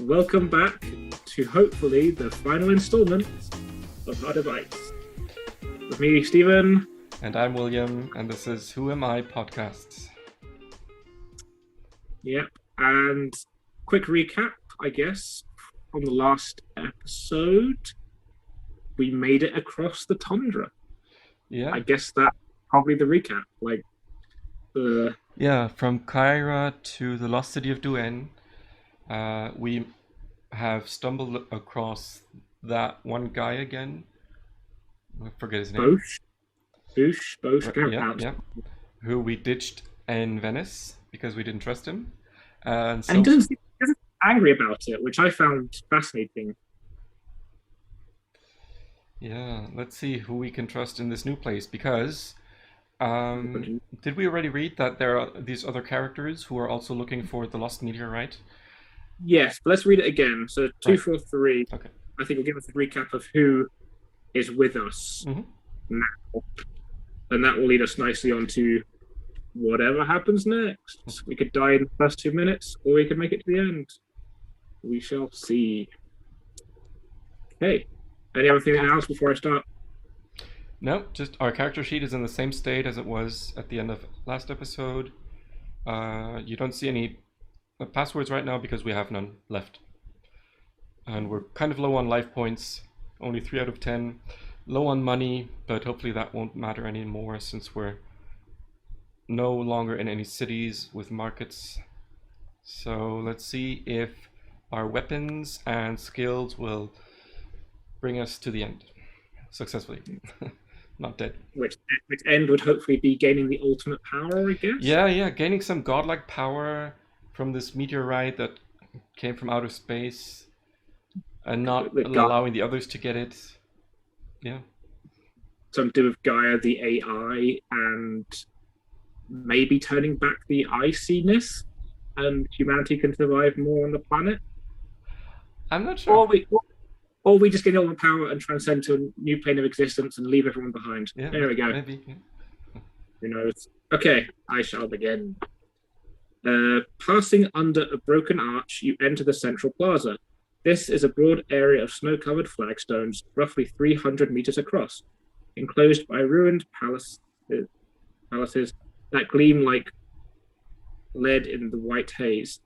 welcome back to hopefully the final installment of Heart of Ice. With me, Stephen. And I'm William, and this is Who Am I Podcasts. Yep, and quick recap, I guess, on the last episode. We made it across the tundra. Yeah. I guess that's probably the recap. Yeah, from Kahira to the lost city of Duan, we have stumbled across that one guy again. I forget his name. Bosch. Yeah. Who we ditched in Venice because we didn't trust him. And he doesn't seem angry about it, which I found fascinating. Yeah, let's see who we can trust in this new place, because did we already read that there are these other characters who are also looking for the lost meteorite? Yes, but let's read it again. So 243. Okay. I think will give us a recap of who is with us now, and that will lead us nicely on to whatever happens next. We could die in the first 2 minutes, or we could make it to the end. We shall see. Okay. Any other thing else before I start? No, just our character sheet is in the same state as it was at the end of last episode. You don't see any passwords right now because we have none left. And we're kind of low on life points, only 3 out of 10. Low on money, but hopefully that won't matter anymore since we're no longer in any cities with markets. So let's see if our weapons and skills will bring us to the end successfully. Not dead. Which end would hopefully be gaining the ultimate power, I guess? Yeah, gaining some godlike power from this meteorite that came from outer space and not allowing the others to get it. Yeah. Something to do with Gaia, the AI, and maybe turning back the iciness, and humanity can survive more on the planet. I'm not sure. Or we just get all the power and transcend to a new plane of existence and leave everyone behind. Yeah, there we go. Maybe. Yeah. Who knows? Okay, I shall begin. Passing under a broken arch, you enter the central plaza. This is a broad area of snow-covered flagstones, roughly 300 meters across, enclosed by ruined palaces that gleam like lead in the white haze.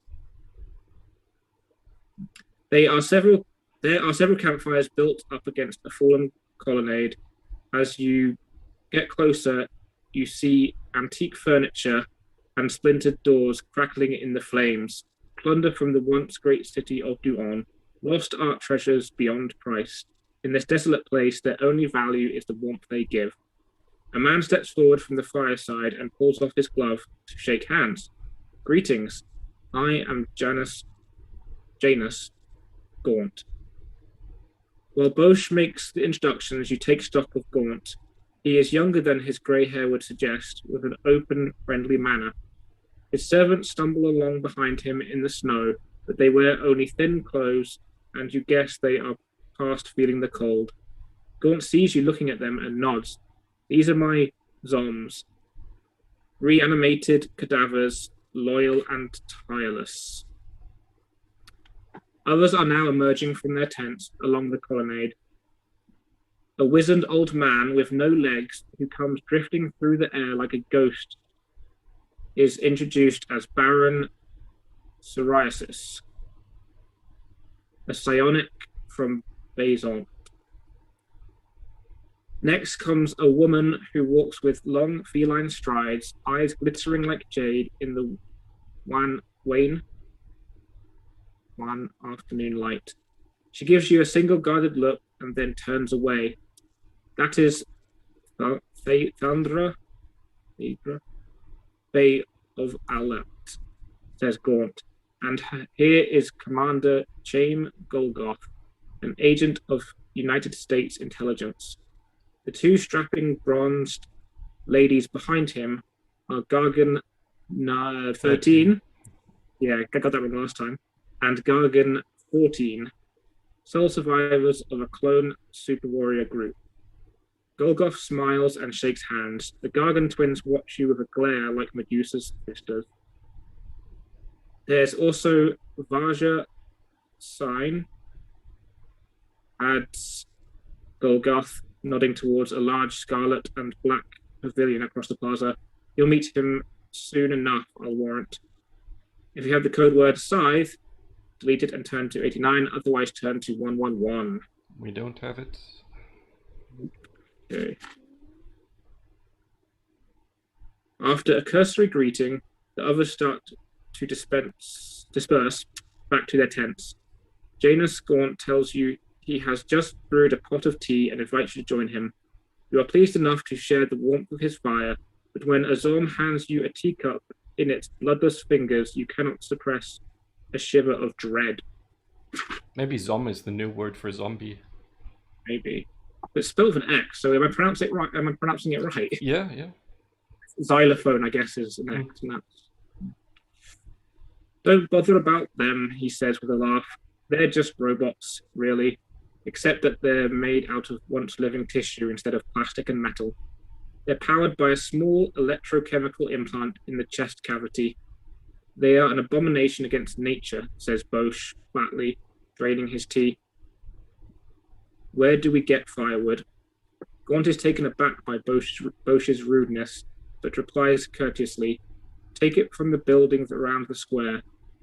There are several campfires built up against a fallen colonnade. As you get closer, you see antique furniture and splintered doors crackling in the flames. Plunder from the once great city of Duan. Lost art treasures beyond price. In this desolate place, their only value is the warmth they give. A man steps forward from the fireside and pulls off his glove to shake hands. Greetings. I am Janus Gaunt. While Bosch makes the introductions, you take stock of Gaunt. He is younger than his grey hair would suggest, with an open, friendly manner. His servants stumble along behind him in the snow, but they wear only thin clothes, and you guess they are past feeling the cold. Gaunt sees you looking at them and nods. These are my Zoms. Reanimated cadavers, loyal and tireless. Others are now emerging from their tents along the colonnade. A wizened old man with no legs who comes drifting through the air like a ghost is introduced as Baron Psoriasis, a psionic from Bazon. Next comes a woman who walks with long feline strides, eyes glittering like jade in the wan afternoon light. She gives you a single guarded look and then turns away. That is Thandra, Bay of Alat, says Gaunt. And here is Commander Chaim Golgoth, an agent of United States intelligence. The two strapping bronzed ladies behind him are Gargan 13. Yeah, I got that one last time. And Gargan 14, sole survivors of a clone super warrior group. Golgoth smiles and shakes hands. The Gargan twins watch you with a glare like Medusa's sisters. There's also Vaja sign, adds Golgoth, nodding towards a large scarlet and black pavilion across the plaza. You'll meet him soon enough, I'll warrant. If you have the code word scythe, delete it and turn to 89, otherwise turn to 111. We don't have it. Okay. After a cursory greeting, the others start to disperse back to their tents. Janus Gaunt tells you he has just brewed a pot of tea and invites you to join him. You are pleased enough to share the warmth of his fire, but when Azom hands you a teacup in its bloodless fingers, you cannot suppress a shiver of dread. Maybe Zom is the new word for zombie. Maybe. But it's spelled with an X, so am I pronouncing it right? Am I pronouncing it right? Yeah, yeah. Xylophone, I guess, is an X. And that's... Don't bother about them, he says with a laugh. They're just robots, really, except that they're made out of once living tissue instead of plastic and metal. They're powered by a small electrochemical implant in the chest cavity. They are an abomination against nature, says Bosch flatly, draining his tea. Where do we get firewood? Gaunt is taken aback by Bosch's rudeness, but replies courteously, take it from the buildings around the square.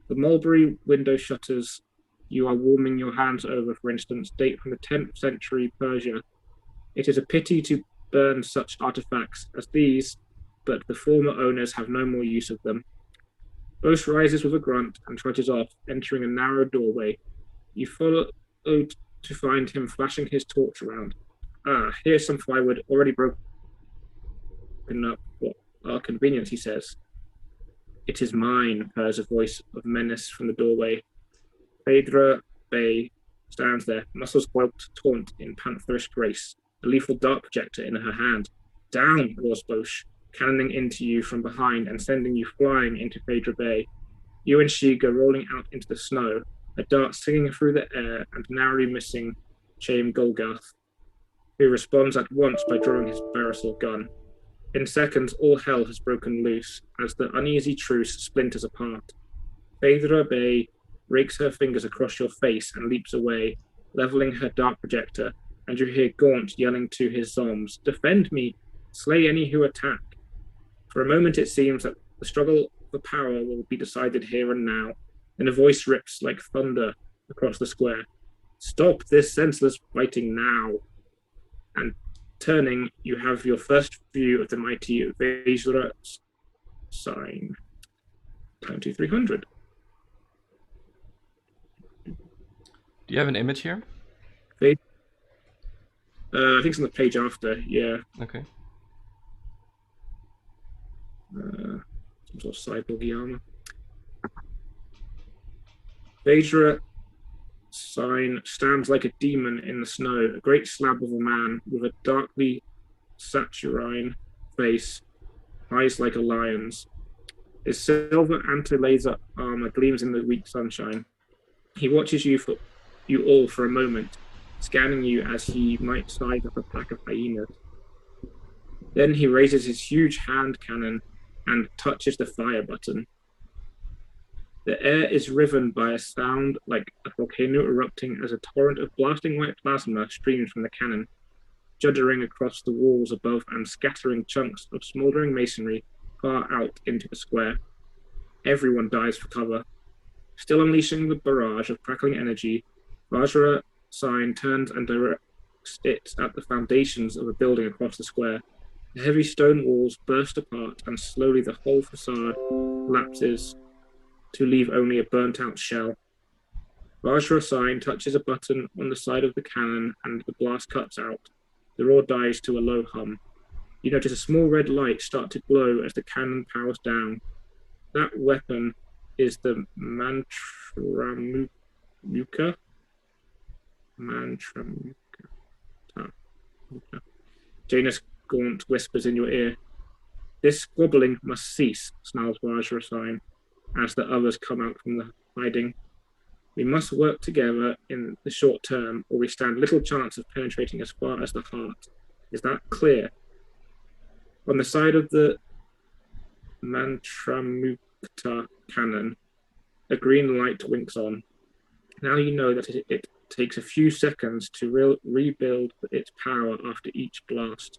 The mulberry window shutters you are warming your hands over, for instance, date from the 10th century Persia. It is a pity to burn such artifacts as these, but the former owners have no more use of them. Bosch rises with a grunt and trudges off, entering a narrow doorway. You follow to find him flashing his torch around. Ah, here's some firewood already broken up for our convenience, he says. It is mine, purrs a voice of menace from the doorway. Phaedra Bay stands there, muscles coiled taut in pantherish grace, a lethal dart projector in her hand. Down, roars Bosch, cannoning into you from behind and sending you flying into Phaedra Bay. You and she go rolling out into the snow, a dart singing through the air and narrowly missing Chaim Golgoth, who responds at once by drawing his Beresol gun. In seconds, all hell has broken loose as the uneasy truce splinters apart. Phaedra Bay rakes her fingers across your face and leaps away, leveling her dart projector, and you hear Gaunt yelling to his Zoms, defend me, slay any who attack. For a moment it seems that the struggle for power will be decided here and now, then a voice rips like thunder across the square. Stop this senseless fighting now. And turning, you have your first view of the mighty Vajra sign. Time to 300. Do you have an image here? I think it's on the page after, yeah. Okay. Some sort of cyborg armor. Vajra sign stands like a demon in the snow, a great slab of a man with a darkly saturine face, eyes like a lion's. His silver anti-laser armor gleams in the weak sunshine. He watches you all for a moment, scanning you as he might size up a pack of hyenas. Then he raises his huge hand cannon and touches the fire button. The air is riven by a sound like a volcano erupting as a torrent of blasting white plasma streams from the cannon, juddering across the walls above and scattering chunks of smoldering masonry far out into the square. Everyone dives for cover. Still unleashing the barrage of crackling energy, Vajra sign turns and directs it at the foundations of a building across the square. The heavy stone walls burst apart and slowly the whole facade collapses to leave only a burnt-out shell. Vajra sign touches a button on the side of the cannon and the blast cuts out. The roar dies to a low hum. You notice a small red light start to glow as the cannon powers down. That weapon is the Mantramuka. Janus Gaunt whispers in your ear. This squabbling must cease, snarls Vajra sign, as the others come out from the hiding. We must work together in the short term, or we stand little chance of penetrating as far as the heart. Is that clear? On the side of the Mantramukta cannon, a green light winks on. Now you know that it takes a few seconds to rebuild its power after each blast.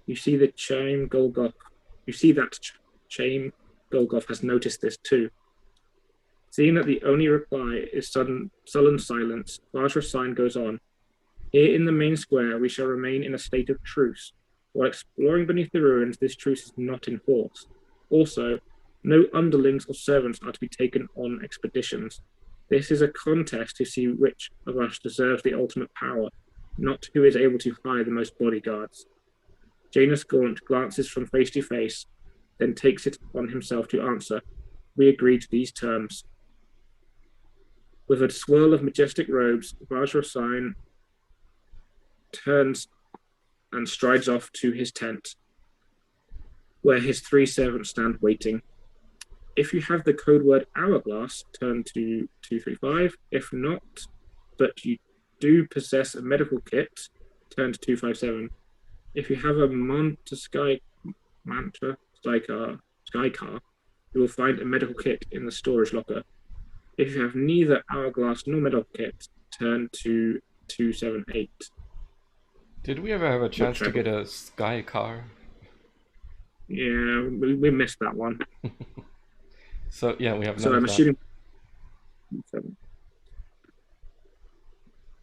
You see the Chaim Golgoth. You see that Chaim Golgoth has noticed this too. Seeing that the only reply is sullen silence, Vajra sign goes on. Here in the main square, we shall remain in a state of truce. While exploring beneath the ruins, this truce is not enforced. Also, no underlings or servants are to be taken on expeditions. This is a contest to see which of us deserves the ultimate power, not who is able to hire the most bodyguards. Janus Gaunt glances from face to face, then takes it on himself to answer. We agree to these terms. With a swirl of majestic robes, Vajra sign turns and strides off to his tent, where his 3 servants stand waiting. If you have the code word hourglass, turn to 235. If not, but you do possess a medical kit, turn to 257. If you have a Sky car, you will find a medical kit in the storage locker. If you have neither hourglass nor medical kit, turn to 278. Did we ever have a chance to get a Sky car? Yeah, we missed that one. So yeah, we have none So of I'm that. assuming.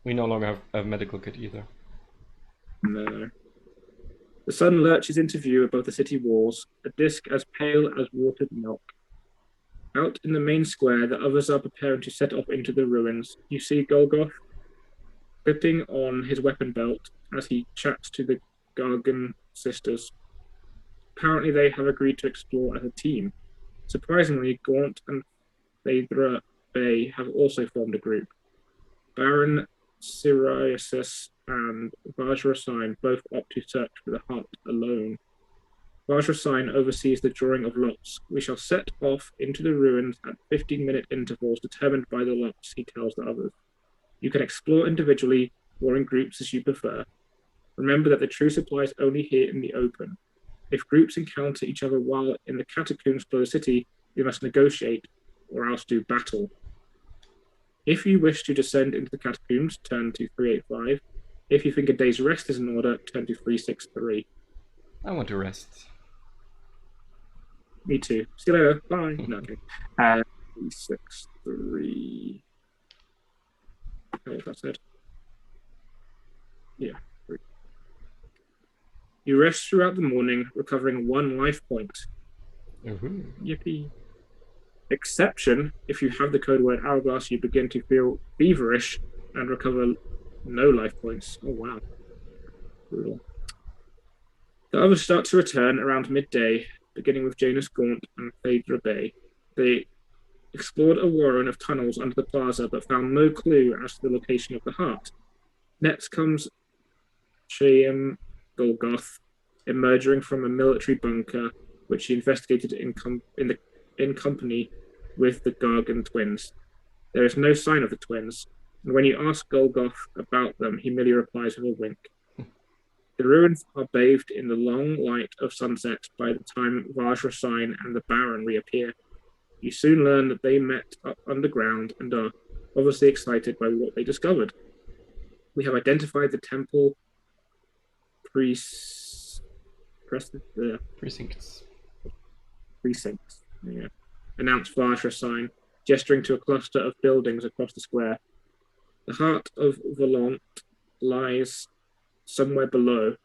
We no longer have a medical kit either. No. The sun lurches into view above the city walls, a disk as pale as watered milk. Out in the main square, the others are preparing to set off into the ruins. You see Golgoth clipping on his weapon belt as he chats to the Gargan sisters. Apparently, they have agreed to explore as a team. Surprisingly, Gaunt and Phaedra Bay have also formed a group. Baron Sirius and Vajra Sign both opt to search for the heart alone. Vajra Sign oversees the drawing of lots. We shall set off into the ruins at 15-minute intervals determined by the lots, he tells the others. You can explore individually or in groups as you prefer. Remember that the truce applies only here in the open. If groups encounter each other while in the catacombs below the city, you must negotiate or else do battle. If you wish to descend into the catacombs, turn to 385. If you think a day's rest is in order, turn to 363. I want to rest. Me too. See you later. Bye. No, okay. 363. Oh, that's it. Yeah. You rest throughout the morning, recovering 1 life point. Yippee. Exception, if you have the code word hourglass, you begin to feel feverish and recover no life points. Oh, wow. Brutal. The others start to return around midday, beginning with Janus Gaunt and Phaedra Bay. They explored a warren of tunnels under the plaza, but found no clue as to the location of the heart. Next comes Chaim Golgoth, emerging from a military bunker, which he investigated in company with the Gargan twins. There is no sign of the twins, and when you ask Golgoth about them, he merely replies with a wink. The ruins are bathed in the long light of sunset by the time Vajra Sign and the Baron reappear. You soon learn that they met up underground and are obviously excited by what they discovered. We have identified the temple precincts. Yeah. Announced Vajra Sign, gesturing to a cluster of buildings across the square. The heart of Volent lies somewhere below.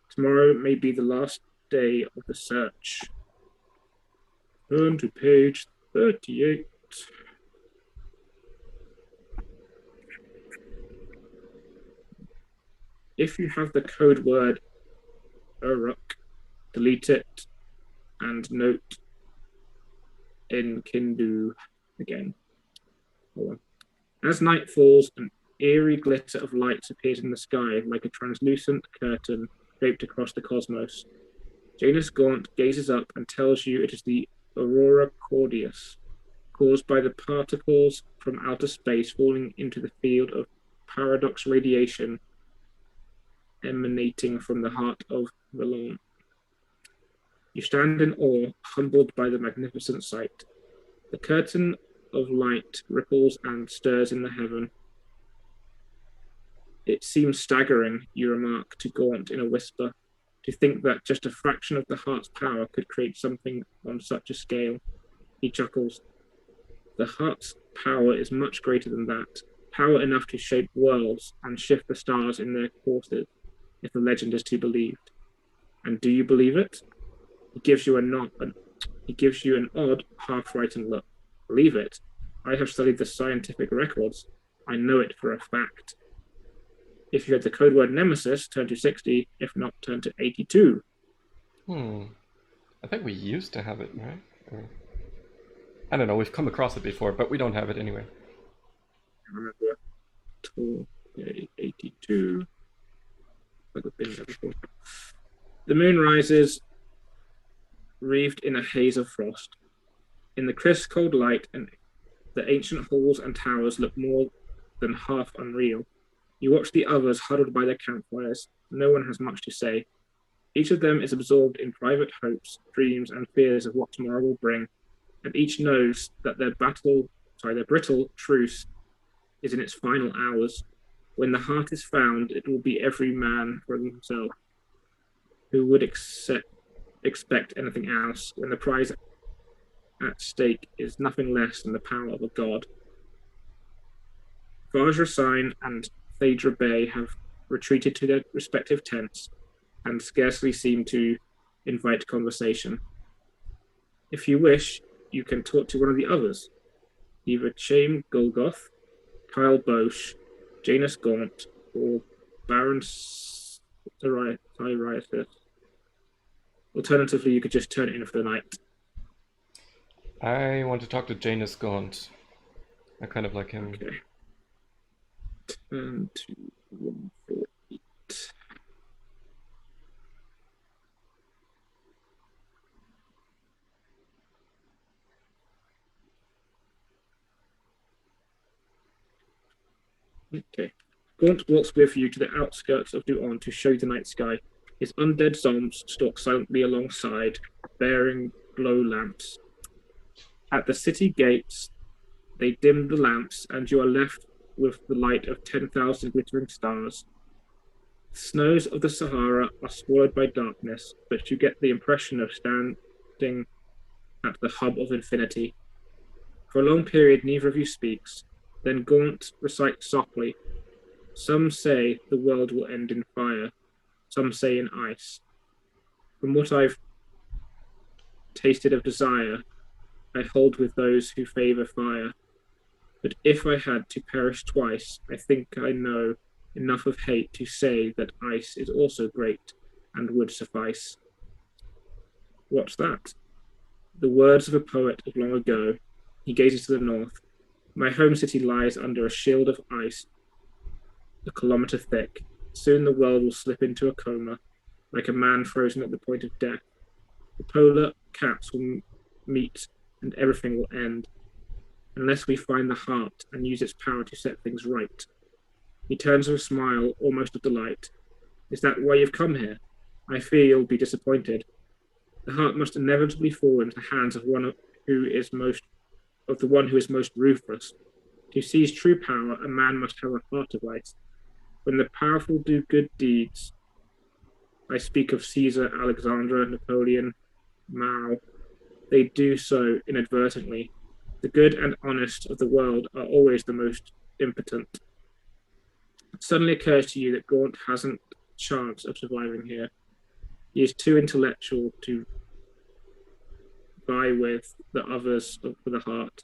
Tomorrow may be the last day of the search. Turn to page 38. If you have the code word Uruk, delete it and note in Kindu again. Hold on. As night falls, an eerie glitter of lights appears in the sky like a translucent curtain draped across the cosmos. Janus Gaunt gazes up and tells you it is the aurora cordis, caused by the particles from outer space falling into the field of paradox radiation emanating from the heart of Volent. You stand in awe, humbled by the magnificent sight. The curtain of light ripples and stirs in the heaven. It seems staggering, you remark to Gaunt in a whisper, to think that just a fraction of the heart's power could create something on such a scale. He chuckles. The heart's power is much greater than that, power enough to shape worlds and shift the stars in their courses, if the legend is to be believed. And do you believe it? He gives you an odd, half-frightened look. Believe it? I have studied the scientific records. I know it for a fact. If you had the code word Nemesis, turn to 60. If not, turn to 82. I think we used to have it, right? I don't know, we've come across it before, but we don't have it anyway. I remember. 82. The moon rises, wreathed in a haze of frost. In the crisp, cold light, and the ancient halls and towers look more than half unreal. You watch the others huddled by their campfires. No one has much to say. Each of them is absorbed in private hopes, dreams, and fears of what tomorrow will bring, and each knows that their brittle truce is in its final hours. When the heart is found, it will be every man for himself. Who would expect anything else when the prize at stake is nothing less than the power of a god? Vajra Sign and Phaedra Bay have retreated to their respective tents and scarcely seem to invite conversation. If you wish, you can talk to one of the others, either Chaim Golgoth, Kyle Bosch, Janus Gaunt, or Baron Cyrus. Alternatively, you could just turn it in for the night. I want to talk to Janus Gaunt. I kind of like him. Okay. Turn to 148. Okay. Gaunt walks with you to the outskirts of Duon to show you the night sky. His undead zombies stalk silently alongside, bearing glow lamps. At the city gates, they dim the lamps, and you are left with the light of 10,000 glittering stars. The snows of the Sahara are swallowed by darkness, but you get the impression of standing at the hub of infinity. For a long period, neither of you speaks. Then Gaunt recites softly. Some say the world will end in fire. Some say in ice. From what I've tasted of desire, I hold with those who favor fire. But if I had to perish twice, I think I know enough of hate to say that ice is also great and would suffice. What's that? The words of a poet of long ago. He gazes to the north. My home city lies under a shield of ice, a kilometer thick. Soon the world will slip into a coma, like a man frozen at the point of death. The polar caps will meet, and everything will end, unless we find the heart and use its power to set things right. He turns with a smile, almost of delight. Is that why you've come here? I fear you'll be disappointed. The heart must inevitably fall into the hands of the one who is most ruthless. To seize true power, a man must have a heart of ice. When the powerful do good deeds, I speak of Caesar, Alexander, Napoleon, Mao, they do so inadvertently. The good and honest of the world are always the most impotent. It suddenly occurs to you that Gaunt hasn't a chance of surviving here. He is too intellectual to vie with the others for the heart.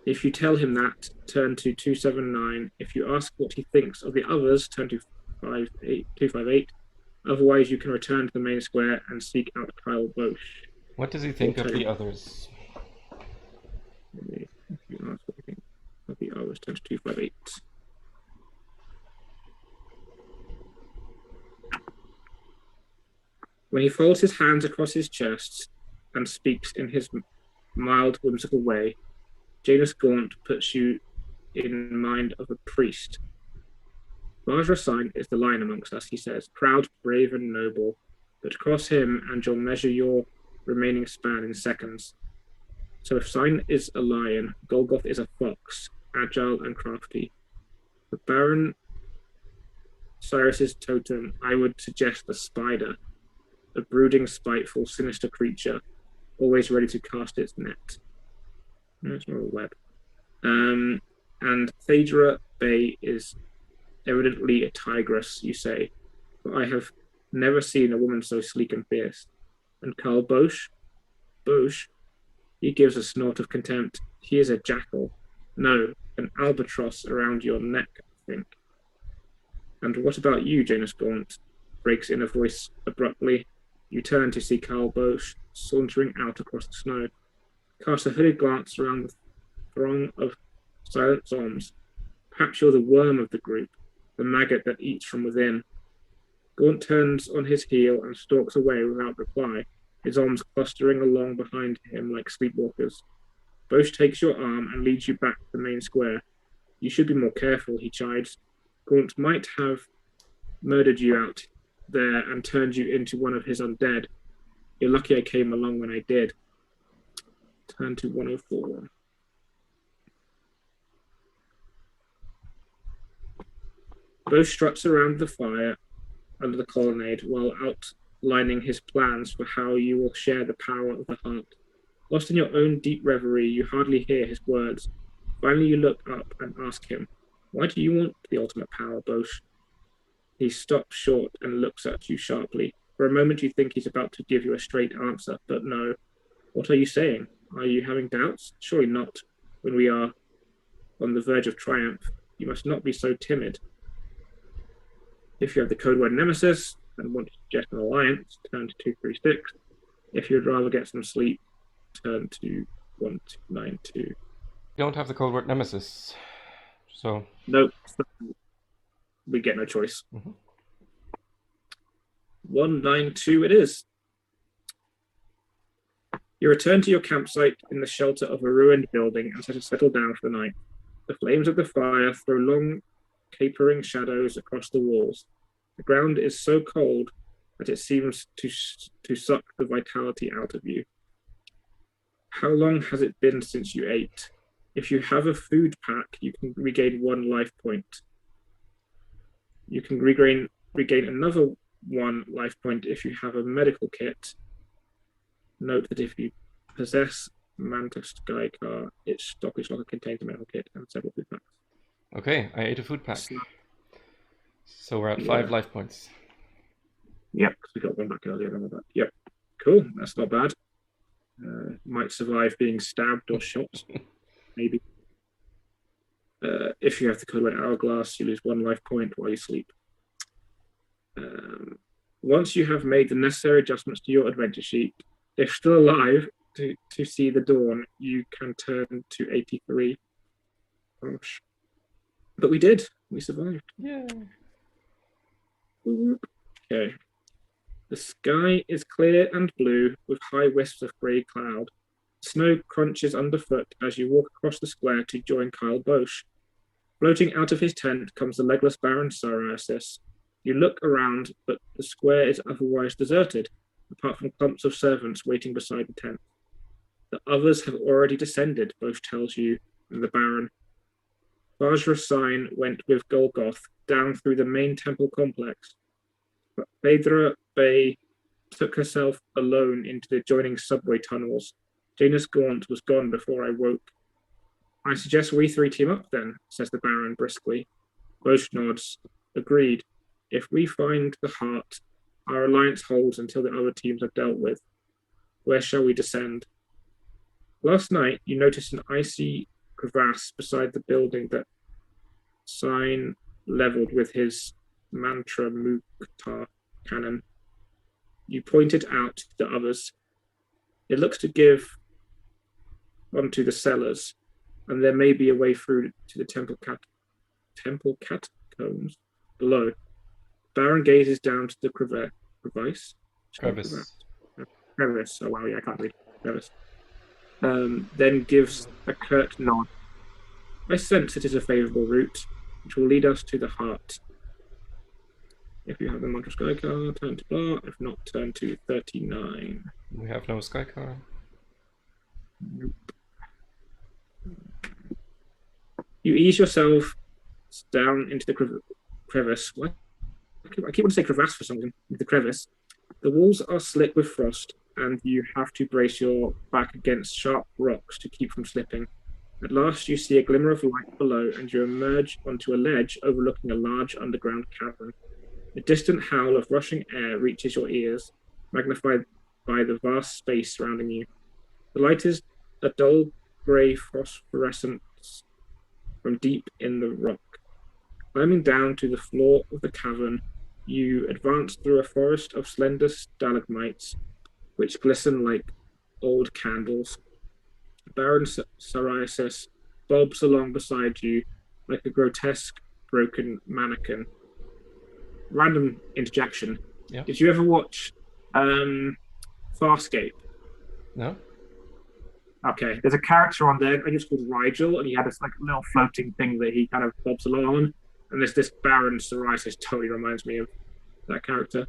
If you tell him that, turn to 279. If you ask what he thinks of the others, turn to 258. Otherwise, you can return to the main square and seek out Kyle Bosch. What does he think of the others? If you ask what he thinks of the others, turn to 258. When he folds his hands across his chest and speaks in his mild, whimsical way, Janus Gaunt puts you in mind of a priest. Vajra Sign is the lion amongst us, he says, proud, brave, and noble, but cross him and you'll measure your remaining span in seconds. So if Sign is a lion, Golgoth is a fox, agile and crafty. The Baron Cyrus's totem, I would suggest the spider, a brooding, spiteful, sinister creature, always ready to cast its net. No, it's more a web. And Thadra Bay is evidently a tigress, you say, but I have never seen a woman so sleek and fierce. And Karl Bosch, he gives a snort of contempt. He is a jackal. No, an albatross around your neck, I think. And what about you, Janus Gaunt? Breaks in a voice abruptly. You turn to see Karl Bosch sauntering out across the snow. Cast a hooded glance around the throng of silent Zoms. Perhaps you're the worm of the group, the maggot that eats from within. Gaunt turns on his heel and stalks away without reply, his arms clustering along behind him like sleepwalkers. Bosch takes your arm and leads you back to the main square. You should be more careful, he chides. Gaunt might have murdered you out there and turned you into one of his undead. You're lucky I came along when I did. Turn to 104. Bosch struts around the fire under the colonnade while outlining his plans for how you will share the power of the heart. Lost in your own deep reverie, you hardly hear his words. Finally, you look up and ask him, why do you want the ultimate power, Bosch? He stops short and looks at you sharply. For a moment, you think he's about to give you a straight answer, but no. What are you saying? Are you having doubts? Surely not. When we are on the verge of triumph, you must not be so timid. If you have the code word Nemesis and want to suggest an alliance, turn to 236. If you'd rather get some sleep, turn to 1292. You don't have the code word Nemesis, so... Nope. We get no choice. 192 it is. You return to your campsite in the shelter of a ruined building and settle down for the night. The flames of the fire throw long, capering shadows across the walls. The ground is so cold that it seems to suck the vitality out of you. How long has it been since you ate? If you have a food pack, you can regain 1 life point. You can regain another 1 life point if you have a medical kit. Note that if you possess Manta Skycar, its stockage locker contains a medical kit and several food packs. Okay, I ate a food pack. So we're at 5 life points. Yep, because we got 1 back earlier. Yep, cool. That's not bad. Might survive being stabbed or shot, maybe. If you have the code word Hourglass, you lose 1 life point while you sleep. Once you have made the necessary adjustments to your adventure sheet, if still alive to see the dawn, you can turn to 83. Gosh. But we did. We survived. Yeah. Okay. The sky is clear and blue with high wisps of grey cloud. Snow crunches underfoot as you walk across the square to join Karl Bosch. Floating out of his tent comes the legless Baron Cyrus. You look around, but the square is otherwise deserted, apart from clumps of servants waiting beside the tent. The others have already descended, Bosch tells you, and the Baron. Vajra's sign went with Golgoth down through the main temple complex, but Thadra Bay took herself alone into the adjoining subway tunnels. Janus Gaunt was gone before I woke. I suggest we 3 team up then, says the Baron briskly. Bosch nods. Agreed. If we find the heart, our alliance holds until the other teams are dealt with. Where shall we descend? Last night, you noticed an icy crevasse beside the building that Sign leveled with his mantra Mukhtar cannon. You pointed out to the others. It looks to give onto the cellars, and there may be a way through to the temple catacombs below. Baron gazes down to the crevice. Crevice. Oh wow, yeah, I can't read. Crevice. Then gives a curt nod. I sense it is a favourable route, which will lead us to the heart. If you have the mantra sky card, turn to blah. If not, turn to 39. We have no sky car. Nope. You ease yourself down into the crevice. What? I keep wanting to say crevasse for some reason. The crevice. The walls are slick with frost, and you have to brace your back against sharp rocks to keep from slipping. At last, you see a glimmer of light below, and you emerge onto a ledge overlooking a large underground cavern. A distant howl of rushing air reaches your ears, magnified by the vast space surrounding you. The light is a dull grey phosphorescence from deep in the rock. Climbing down to the floor of the cavern, you advance through a forest of slender stalagmites, which glisten like old candles. Baron Psoriasis bobs along beside you like a grotesque broken mannequin. Random interjection. Yeah. Did you ever watch Farscape? No? Okay, there's a character on there, I think it's called Rigel, and he had this like little floating thing that he kind of bobs along on. And there's this Baron Psoriasis totally reminds me of that character.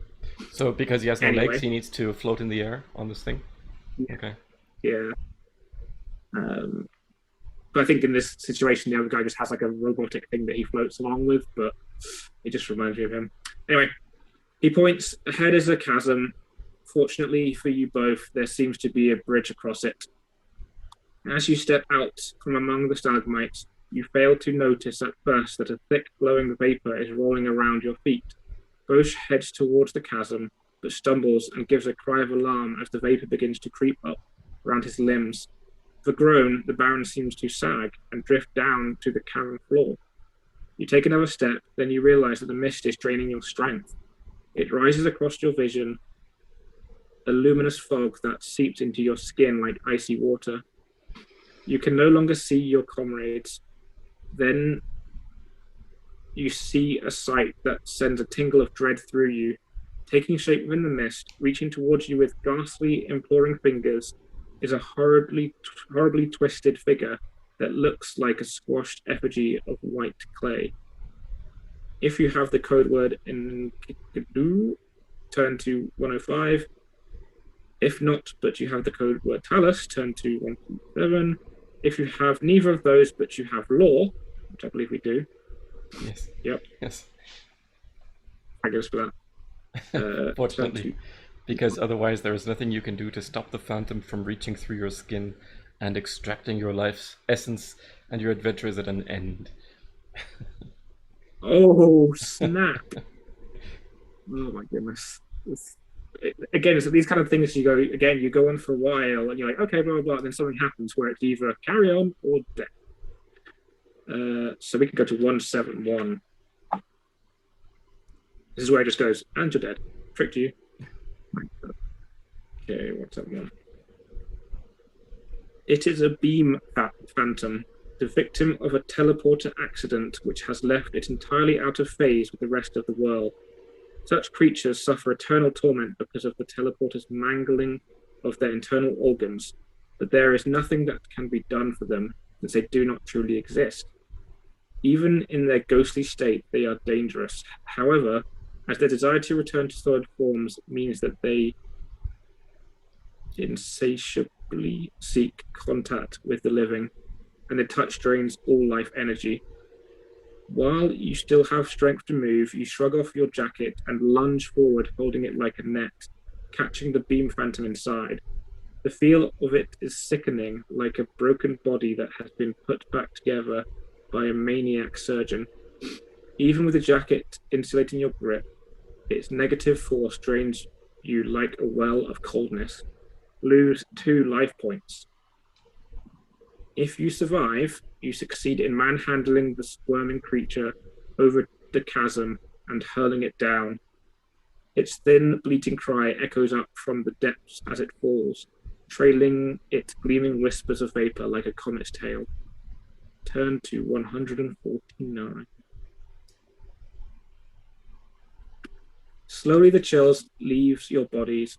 So because he has no Anyway. legs, he needs to float in the air on this thing? Yeah. Okay. Yeah. But I think in this situation, the other guy just has like a robotic thing that he floats along with, but it just reminds me of him. Anyway, he points. Ahead is a chasm. Fortunately for you both, there seems to be a bridge across it. As you step out from among the stalagmites, you fail to notice at first that a thick, glowing vapor is rolling around your feet. Bosch heads towards the chasm, but stumbles and gives a cry of alarm as the vapor begins to creep up around his limbs. With a groan, the Baron seems to sag and drift down to the cavern floor. You take another step, then you realize that the mist is draining your strength. It rises across your vision, a luminous fog that seeps into your skin like icy water. You can no longer see your comrades. Then you see a sight that sends a tingle of dread through you. Taking shape within the mist, reaching towards you with ghastly, imploring fingers, is a horribly twisted figure that looks like a squashed effigy of white clay. If you have the code word in Kikadu, turn to 105. If not, but you have the code word Talus, turn to 127. If you have neither of those, but you have law, which I believe we do. Yes. Yep. Yes. I guess for that. Fortunately, because otherwise there is nothing you can do to stop the phantom from reaching through your skin and extracting your life's essence, and your adventure is at an end. Oh, snap. Oh my goodness. Again, it's these kind of things you go on for a while and you're like, okay, blah, blah, blah, and then something happens where it's either carry on or death. So we can go to 171. This is where it just goes, and you're dead. Tricked you. Okay, what's that one? It is a beam phantom, the victim of a teleporter accident which has left it entirely out of phase with the rest of the world. Such creatures suffer eternal torment because of the teleporter's mangling of their internal organs, but there is nothing that can be done for them since they do not truly exist. Even in their ghostly state, they are dangerous. However, as their desire to return to solid forms means that they insatiably seek contact with the living, and their touch drains all life energy. While you still have strength to move, you shrug off your jacket and lunge forward, holding it like a net, catching the beam phantom inside. The feel of it is sickening, like a broken body that has been put back together by a maniac surgeon. Even with the jacket insulating your grip, its negative force drains you like a well of coldness. Lose 2 life points. If you survive, you succeed in manhandling the squirming creature over the chasm and hurling it down. Its thin, bleating cry echoes up from the depths as it falls, trailing its gleaming whispers of vapor like a comet's tail. Turn to 149. Slowly the chills leaves your bodies.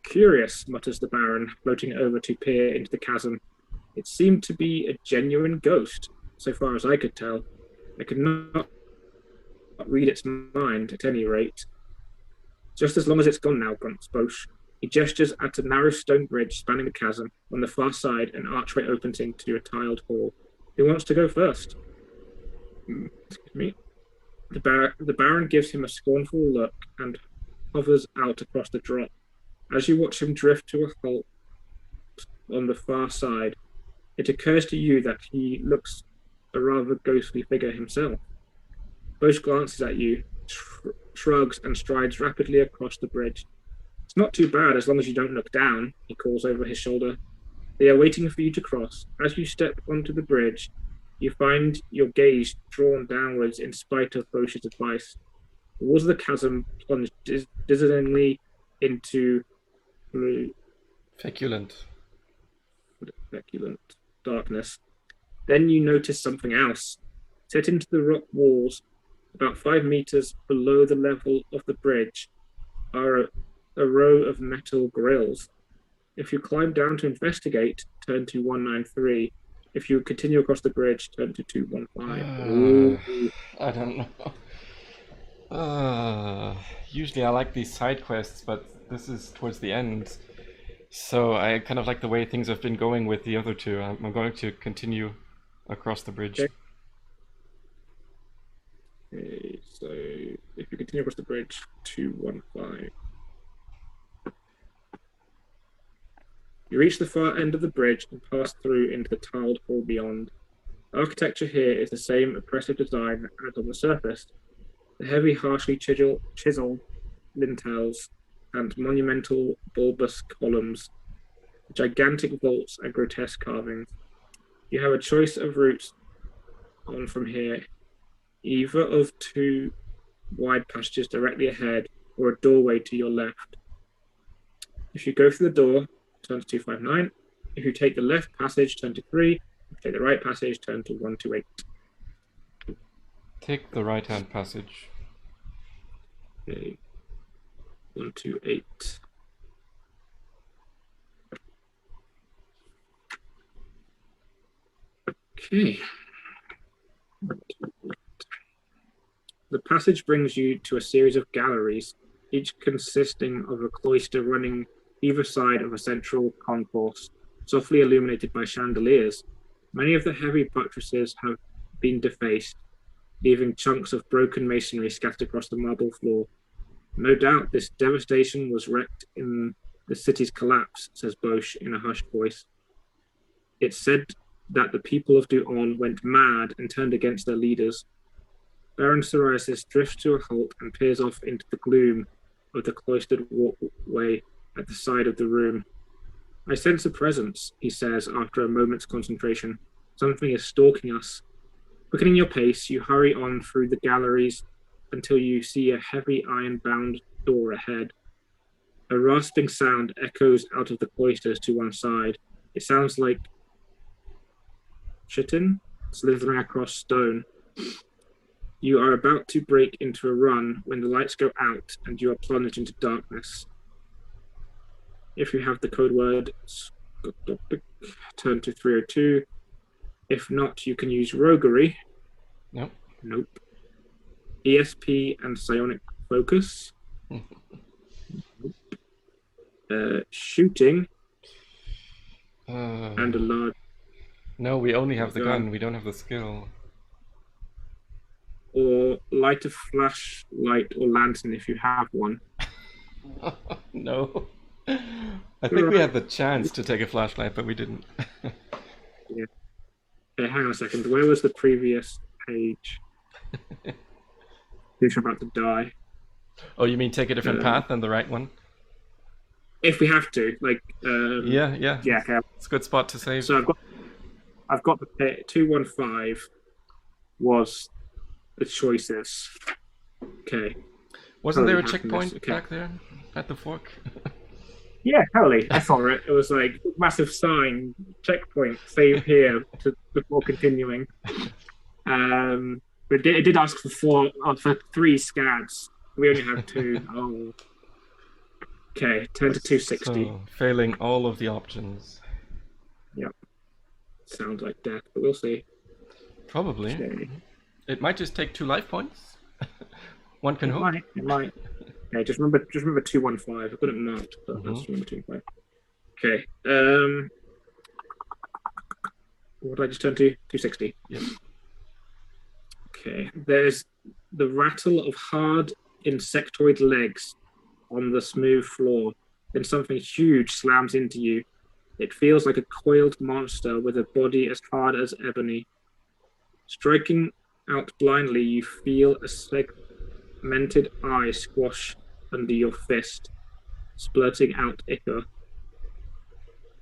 Curious, mutters the Baron, floating over to peer into the chasm. It seemed to be a genuine ghost, so far as I could tell. I could not read its mind, at any rate. Just as long as it's gone now, grunts Bosch. He gestures at a narrow stone bridge spanning the chasm. On the far side, an archway opens into a tiled hall. Who wants to go first? Excuse me. The Baron gives him a scornful look and hovers out across the drop. As you watch him drift to a halt on the far side, it occurs to you that he looks a rather ghostly figure himself. Bosch glances at you, shrugs, and strides rapidly across the bridge. It's not too bad as long as you don't look down, he calls over his shoulder. They are waiting for you to cross. As you step onto the bridge, you find your gaze drawn downwards in spite of Bosch's advice. The walls of the chasm plunge dizzyingly into Feculent darkness. Then you notice something else. Set into the rock walls, about 5 meters below the level of the bridge, are a row of metal grills. If you climb down to investigate, turn to 193. If you continue across the bridge, turn to 215. I don't know. Usually I like these side quests, but this is towards the end. So I kind of like the way things have been going with the other two. I'm going to continue across the bridge. Okay, so if you continue across the bridge, 215. You reach the far end of the bridge and pass through into the tiled hall beyond. The architecture here is the same oppressive design as on the surface. The heavy, harshly chiseled lintels and monumental bulbous columns, gigantic vaults and grotesque carvings. You have a choice of routes on from here, either of 2 wide passages directly ahead or a doorway to your left. If you go through the door, turn to 259. If you take the left passage, turn to 3. If you take the right passage, turn to 128. Take the right-hand passage. Okay. 128. Okay. The passage brings you to a series of galleries, each consisting of a cloister running either side of a central concourse, softly illuminated by chandeliers. Many of the heavy buttresses have been defaced, leaving chunks of broken masonry scattered across the marble floor. No doubt this devastation was wreaked in the city's collapse, says Bosch in a hushed voice. It's said that the people of Duon went mad and turned against their leaders. Baron Psoriasis drifts to a halt and peers off into the gloom of the cloistered walkway at the side of the room. I sense a presence, he says after a moment's concentration. Something is stalking us. Quickening your pace, you hurry on through the galleries until you see a heavy iron-bound door ahead. A rasping sound echoes out of the cloisters to one side. It sounds like chitin slithering across stone. You are about to break into a run when the lights go out and you are plunged into darkness. If you have the code word, turn to 302. If not, you can use roguery. Nope. Nope. ESP and psionic focus. Shooting. And a large... No, we only have the gun. We don't have the skill. Or light a flashlight or lantern if you have one. No. I think we had the chance to take a flashlight, but we didn't. Yeah. Okay, hang on a second. Where was the previous page? You're about to die. Oh, you mean take a different path than the right one? If we have to, like. Yeah. Okay. It's a good spot to save. So I've got the 215 was the choices. Okay. Wasn't there a checkpoint back there at the fork? Yeah, totally. I saw it. It was like massive sign, checkpoint, save here before continuing. But it did ask for 3 scads. We only have 2. Oh. Okay, turn to 260. So, failing all of the options. Yep. Sounds like death, but we'll see. Probably. Okay. It might just take 2 life points. One can hope. It might. Okay, just remember 215. I've got it marked, but let's remember 215. Okay. What did I just turn to? 260. Yep. Okay. There's the rattle of hard insectoid legs on the smooth floor. Then something huge slams into you. It feels like a coiled monster with a body as hard as ebony. Striking out blindly, you feel a segmented eye squash under your fist, splurting out ichor.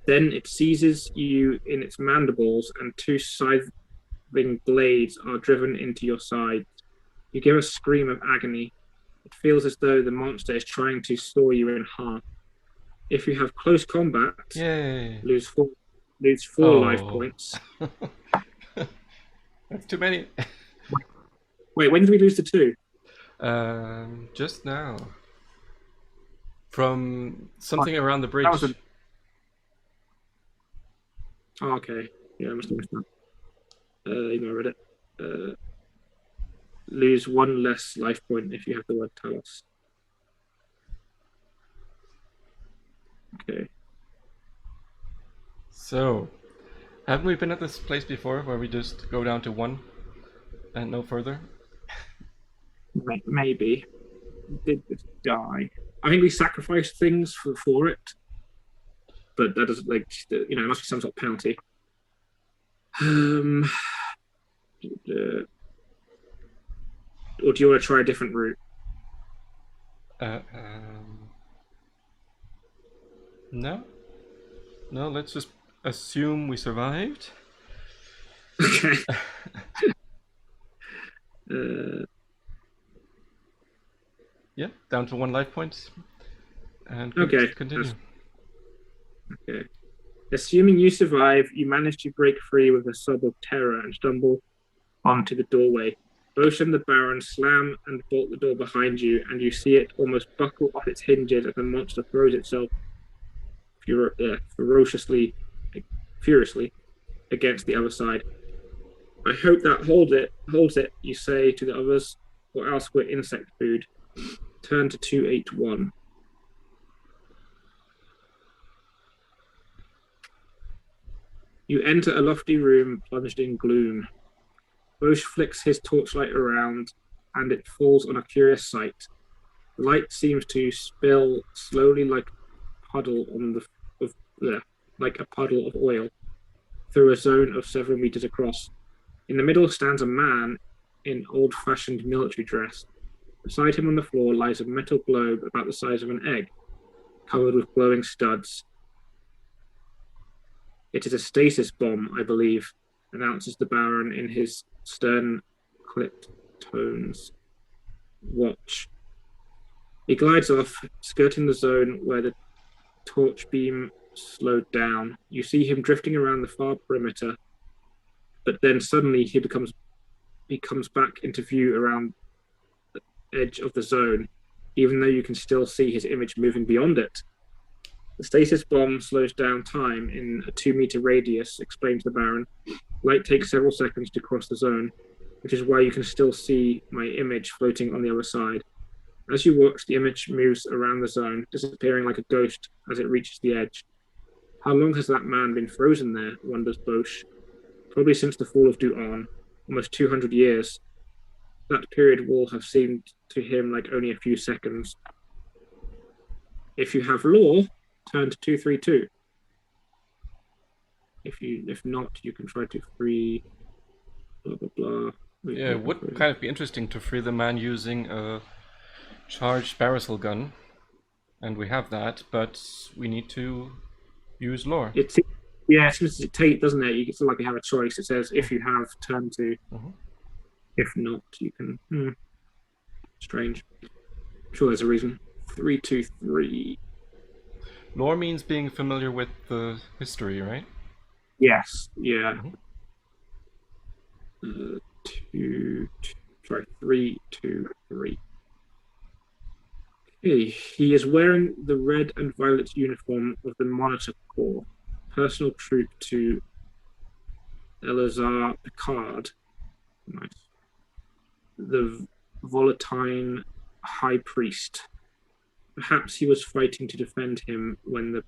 Then it seizes you in its mandibles, and two scything blades are driven into your side. You give a scream of agony. It feels as though the monster is trying to saw you in half. If you have close combat, Yay! lose four, lose four life Oh, points. that's too many. Wait, when did we lose the two? Just now. From something Oh, around the that was a. bridge. Oh, okay. Yeah, I must have missed that. Even I read it. Uh, lose one less life point if you have the word Talos. Okay. So, haven't we been at this place before where we just go down to one and no further? Maybe. Did this die? I think we sacrificed things for it, but that doesn't like it must be some sort of penalty. Um, or do you want to try a different route? Uh, um, no? No, let's just assume we survived. Okay. Uh, Yeah, down to one life point. And okay. continue. Okay. Assuming you survive, you manage to break free with a sob of terror and stumble onto the doorway. Both and the Baron slam and bolt the door behind you, and you see it almost buckle off its hinges as the monster throws itself furiously against the other side. I hope that holds it, you say to the others, or else we're insect food. Turn to 281. You enter a lofty room plunged in gloom. Bosch flicks his torchlight around, and it falls on a curious sight. The light seems to spill slowly like like a puddle of oil through a zone of several meters across. In the middle stands a man in old-fashioned military dress. Beside him on the floor lies a metal globe about the size of an egg, covered with glowing studs. It is a stasis bomb, I believe, announces the Baron in his stern, clipped tones. Watch. He glides off, skirting the zone where the torch beam slowed down. You see him drifting around the far perimeter, but then suddenly he comes back into view around the edge of the zone, even though you can still see his image moving beyond it. The stasis bomb slows down time in a 2-meter radius, explains the Baron. Light takes several seconds to cross the zone, which is why you can still see my image floating on the other side. As you watch, the image moves around the zone, disappearing like a ghost as it reaches the edge. How long has that man been frozen there, wonders Bosch. Probably since the fall of Duan, almost 200 years. That period will have seemed to him like only a few seconds. If you have law, turn to 232. If not, you can try to free blah blah blah. Yeah, it would kind of be interesting to free the man using a charged barrel gun, and we have that, but we need to use lore. It seems to dictate, doesn't it? You feel like you have a choice. It says if you have, turn to. If not, you can. Strange. I'm sure there's a reason. 323. Lore means being familiar with the history, right? Yes. Yeah. 323. Okay. He is wearing the red and violet uniform of the Monitor Corps, personal troop to Elazar Picard. Nice. The Volentine High Priest. Perhaps he was fighting to defend him when the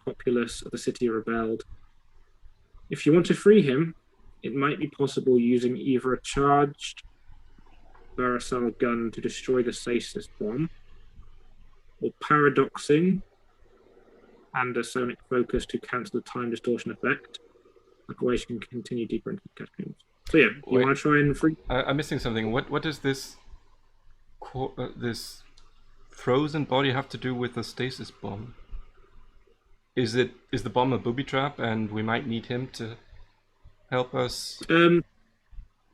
populace of the city rebelled. If you want to free him, it might be possible using either a charged barricade gun to destroy the stasis bomb, or paradoxing and a sonic focus to cancel the time distortion effect. Otherwise, you can continue deeper into the catacombs. So yeah, you Wait, want to try and free? I'm missing something. What does this this frozen body have to do with the stasis bomb? Is the bomb a booby trap, and we might need him to help us?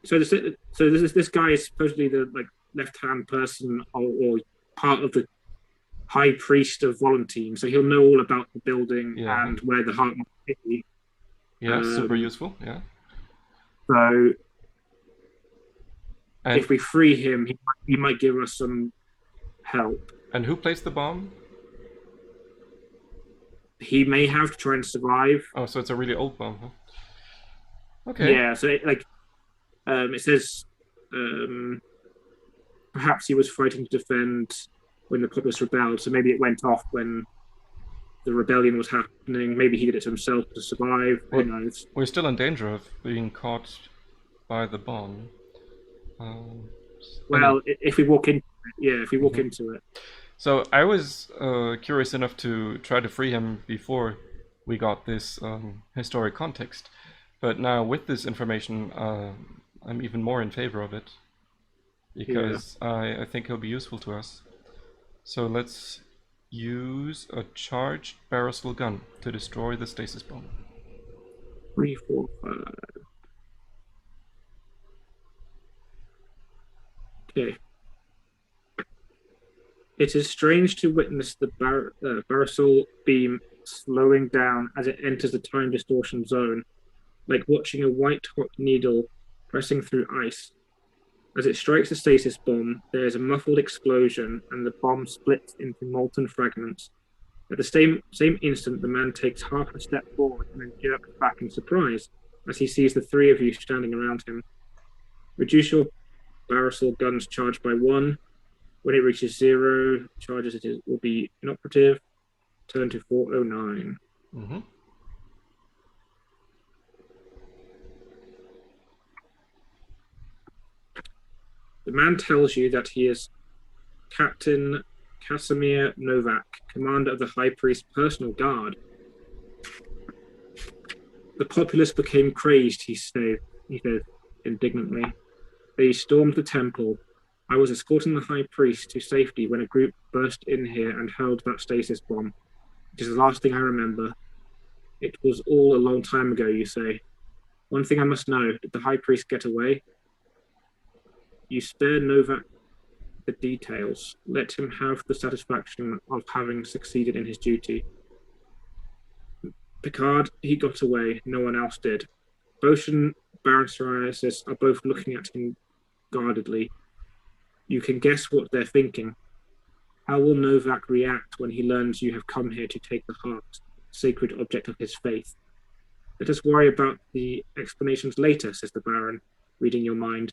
So this guy is supposedly the left hand person or part of the high priest of Volentine, so he'll know all about the building Yeah. and where the heart might be. Yeah, super useful. Yeah. So And if we free him, he might give us some help. and who placed the bomb? He may have to try and survive. Oh, so it's a really old bomb, huh? Okay. Yeah, so it says perhaps he was fighting to defend when the populace rebelled, so maybe it went off when the rebellion was happening. Maybe he did it to himself to survive. Who knows? We're still in danger of being caught by the bomb. Well, if we walk into it, yeah, if we walk into it. So I was curious enough to try to free him before we got this historic context, but now with this information, I'm even more in favor of it because I think he'll be useful to us. So let's use a charged barrel gun to destroy the stasis bomb. 3, 4, 5. Okay. It is strange to witness the Barisol beam slowing down as it enters the time distortion zone, like watching a white-hot needle pressing through ice. As it strikes the stasis bomb, there is a muffled explosion, and the bomb splits into molten fragments. At the same instant, the man takes half a step forward and then jerks back in surprise as he sees the three of you standing around him. Reduce your Barisol guns charge by 1. When it reaches 0, charges will be inoperative. Turn to 409. Mm-hmm. The man tells you that he is Captain Casimir Novak, commander of the High Priest's personal guard. The populace became crazed, he said indignantly. They stormed the temple. I was escorting the High Priest to safety when a group burst in here and hurled that stasis bomb. It is the last thing I remember. It was all a long time ago, you say. One thing I must know, did the High Priest get away? You spare Novak the details. Let him have the satisfaction of having succeeded in his duty. Picard, he got away. No one else did. Bosch and Baron Psoriasis are both looking at him guardedly. You can guess what they're thinking. How will Novak react when he learns you have come here to take the heart, sacred object of his faith? Let us worry about the explanations later, says the Baron, reading your mind.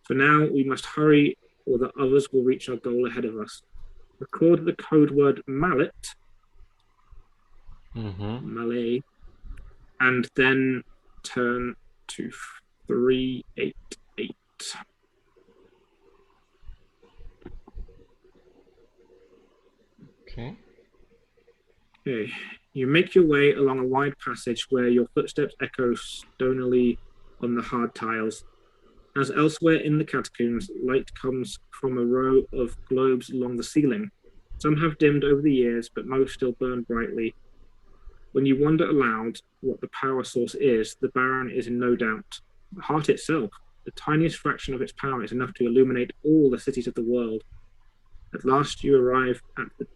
For now, we must hurry, or the others will reach our goal ahead of us. Record the code word mallet, Malay, and then turn to 388. Okay. You make your way along a wide passage where your footsteps echo stonily on the hard tiles. As elsewhere in the catacombs, light comes from a row of globes along the ceiling. Some have dimmed over the years, but most still burn brightly. When you wonder aloud what the power source is, the Baron is in no doubt. The heart itself, the tiniest fraction of its power, is enough to illuminate all the cities of the world. At last you arrive at the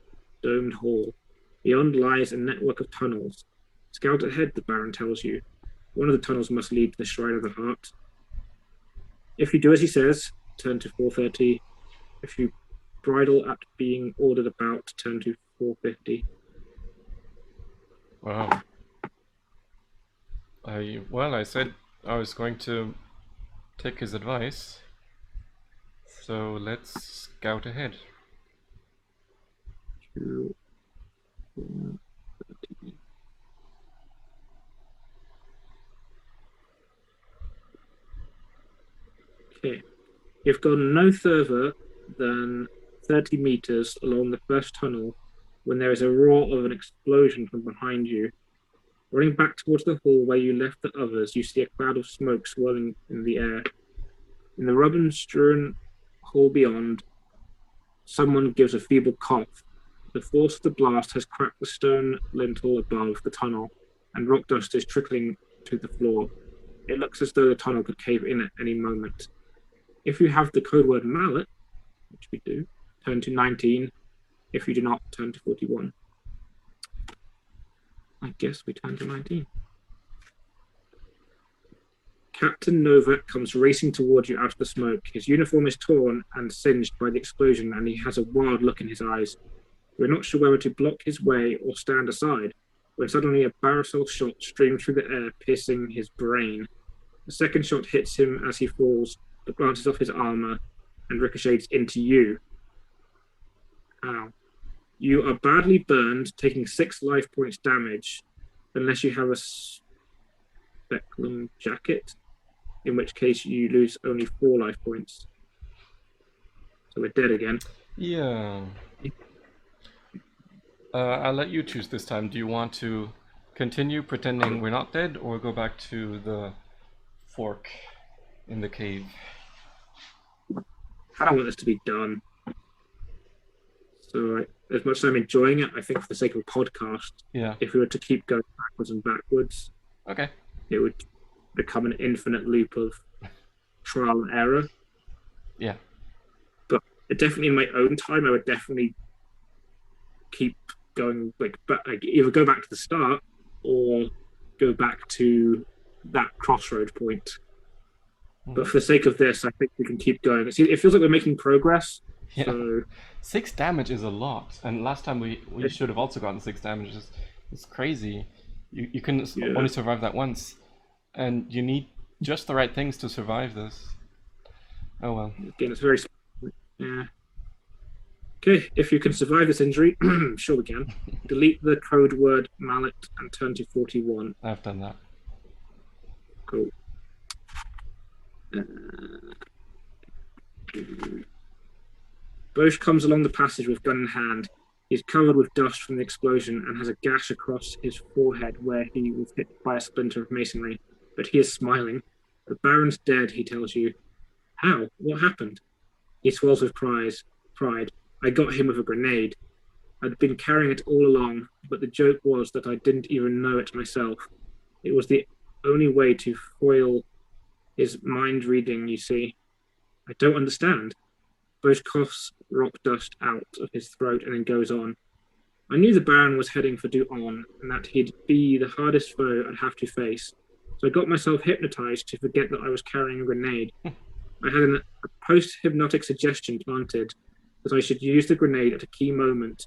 domed hall. Beyond lies a network of tunnels. Scout ahead, the Baron tells you. One of the tunnels must lead to the Shrine of the Heart. If you do as he says, turn to 430. If you bridle at being ordered about, turn to 450. Wow. I said I was going to take his advice. So let's scout ahead. 2, 430. Okay. You've gone no further than 30 meters along the first tunnel when there is a roar of an explosion from behind you. Running back towards the hall where you left the others, you see a cloud of smoke swirling in the air. In the rubble-strewn hall beyond, someone gives a feeble cough. The force of the blast has cracked the stone lintel above the tunnel, and rock dust is trickling to the floor. It looks as though the tunnel could cave in at any moment. If you have the code word mallet, which we do, turn to 19. If you do not, turn to 41. I guess we turn to 19. Captain Novak comes racing towards you out of the smoke. His uniform is torn and singed by the explosion, and he has a wild look in his eyes. You're not sure whether to block his way or stand aside, when suddenly a barrel shot streams through the air, piercing his brain. The second shot hits him as he falls, but glances off his armor and ricochets into you. Ow. You are badly burned, taking 6 life points damage, unless you have a speculum jacket, in which case you lose only 4 life points. So we're dead again. Yeah. I'll let you choose this time. Do you want to continue pretending we're not dead, or go back to the fork in the cave? I don't want this to be done. So as much as I'm enjoying it, I think for the sake of a podcast, if we were to keep going backwards and backwards, okay, it would become an infinite loop of trial and error. Yeah. But definitely in my own time, I would definitely keep going, like either go back to the start or go back to that crossroad point. But for the sake of this, I think we can keep going. It feels like we're making progress. Yeah. So 6 damage is a lot, and last time we should have also gotten 6 damage. It's crazy. You can only survive that once, and you need just the right things to survive this. Oh well. Again, it's very yeah. Okay, if you can survive this injury, sure we can. Delete the code word mallet and turn to 41. I've done that. Cool. Bosch comes along the passage with gun in hand. He's covered with dust from the explosion and has a gash across his forehead where he was hit by a splinter of masonry. But he is smiling. The Baron's dead, he tells you. How? What happened? He swells with pride. I got him with a grenade. I'd been carrying it all along, but the joke was that I didn't even know it myself. It was the only way to foil his mind reading, you see. I don't understand. Bosch coughs rock dust out of his throat and then goes on. I knew the Baron was heading for Du-On and that he'd be the hardest foe I'd have to face. So I got myself hypnotized to forget that I was carrying a grenade. I had a post-hypnotic suggestion planted that I should use the grenade at a key moment.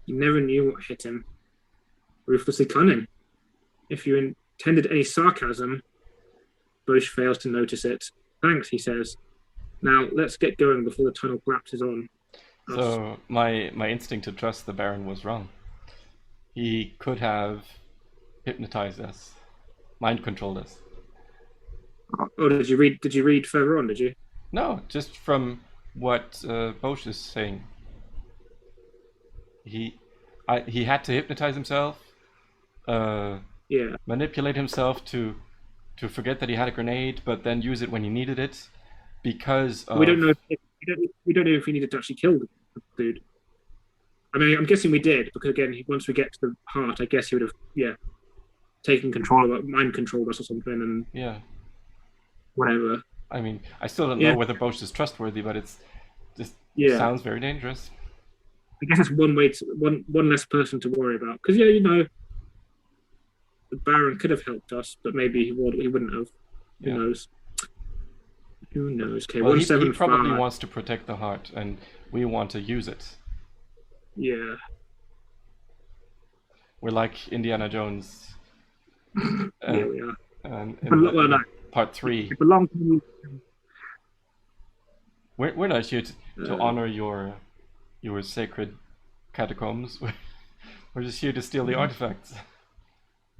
He never knew what hit him. Ruthlessly cunning. If you intended any sarcasm, Bosch fails to notice it. Thanks, he says. Now, let's get going before the tunnel collapses on us. So, my instinct to trust the Baron was wrong. He could have hypnotized us, mind controlled us. Oh, did you read further on, did you? No, just from what Bosch is saying. He had to hypnotize himself, manipulate himself to forget that he had a grenade, but then use it when he needed it, because of... We don't know if he needed to actually kill the dude. I mean, I'm guessing we did, because again, once we get to the heart, I guess he would have, taken control of it, mind controlled us or something, and whatever. I mean, I still don't know whether Bosch is trustworthy, but it's just sounds very dangerous. I guess that's one less person to worry about, because the Baron could have helped us, but maybe he wouldn't have. Who knows? Who knows? Okay, well, he probably wants to protect the heart, and we want to use it. Yeah. We're like Indiana Jones. Yeah, we are. In part 3. It belongs to you. We're not here to honor your sacred catacombs. We're just here to steal the artifacts.